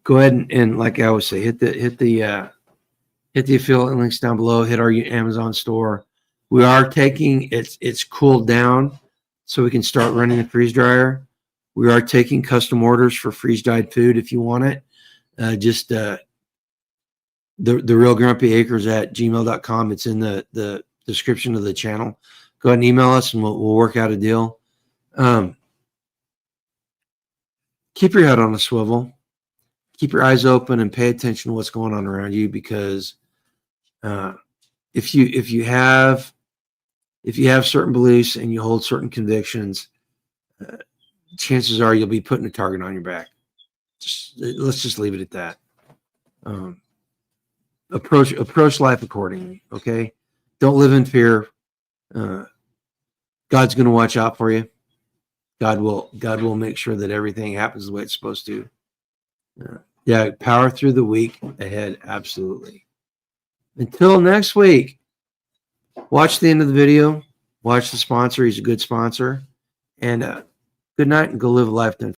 go ahead and like I always say, hit the affiliate links down below. Hit our Amazon store. We are taking it's cooled down, so we can start running the freeze dryer. We are taking custom orders for freeze-dried food if you want it. Just the real grumpy acres at gmail.com. It's in the description of the channel. Go ahead and email us and we'll work out a deal. Keep your head on a swivel. Keep your eyes open and pay attention to what's going on around you, because if you have certain beliefs and you hold certain convictions, chances are you'll be putting a target on your back. Let's just leave it at that. Approach life accordingly. Okay, don't live in fear. God's going to watch out for you. God will make sure that everything happens the way it's supposed to. Yeah, power through the week ahead. Absolutely. Until next week, watch the end of the video. Watch the sponsor. He's a good sponsor. And good night, and go live a life done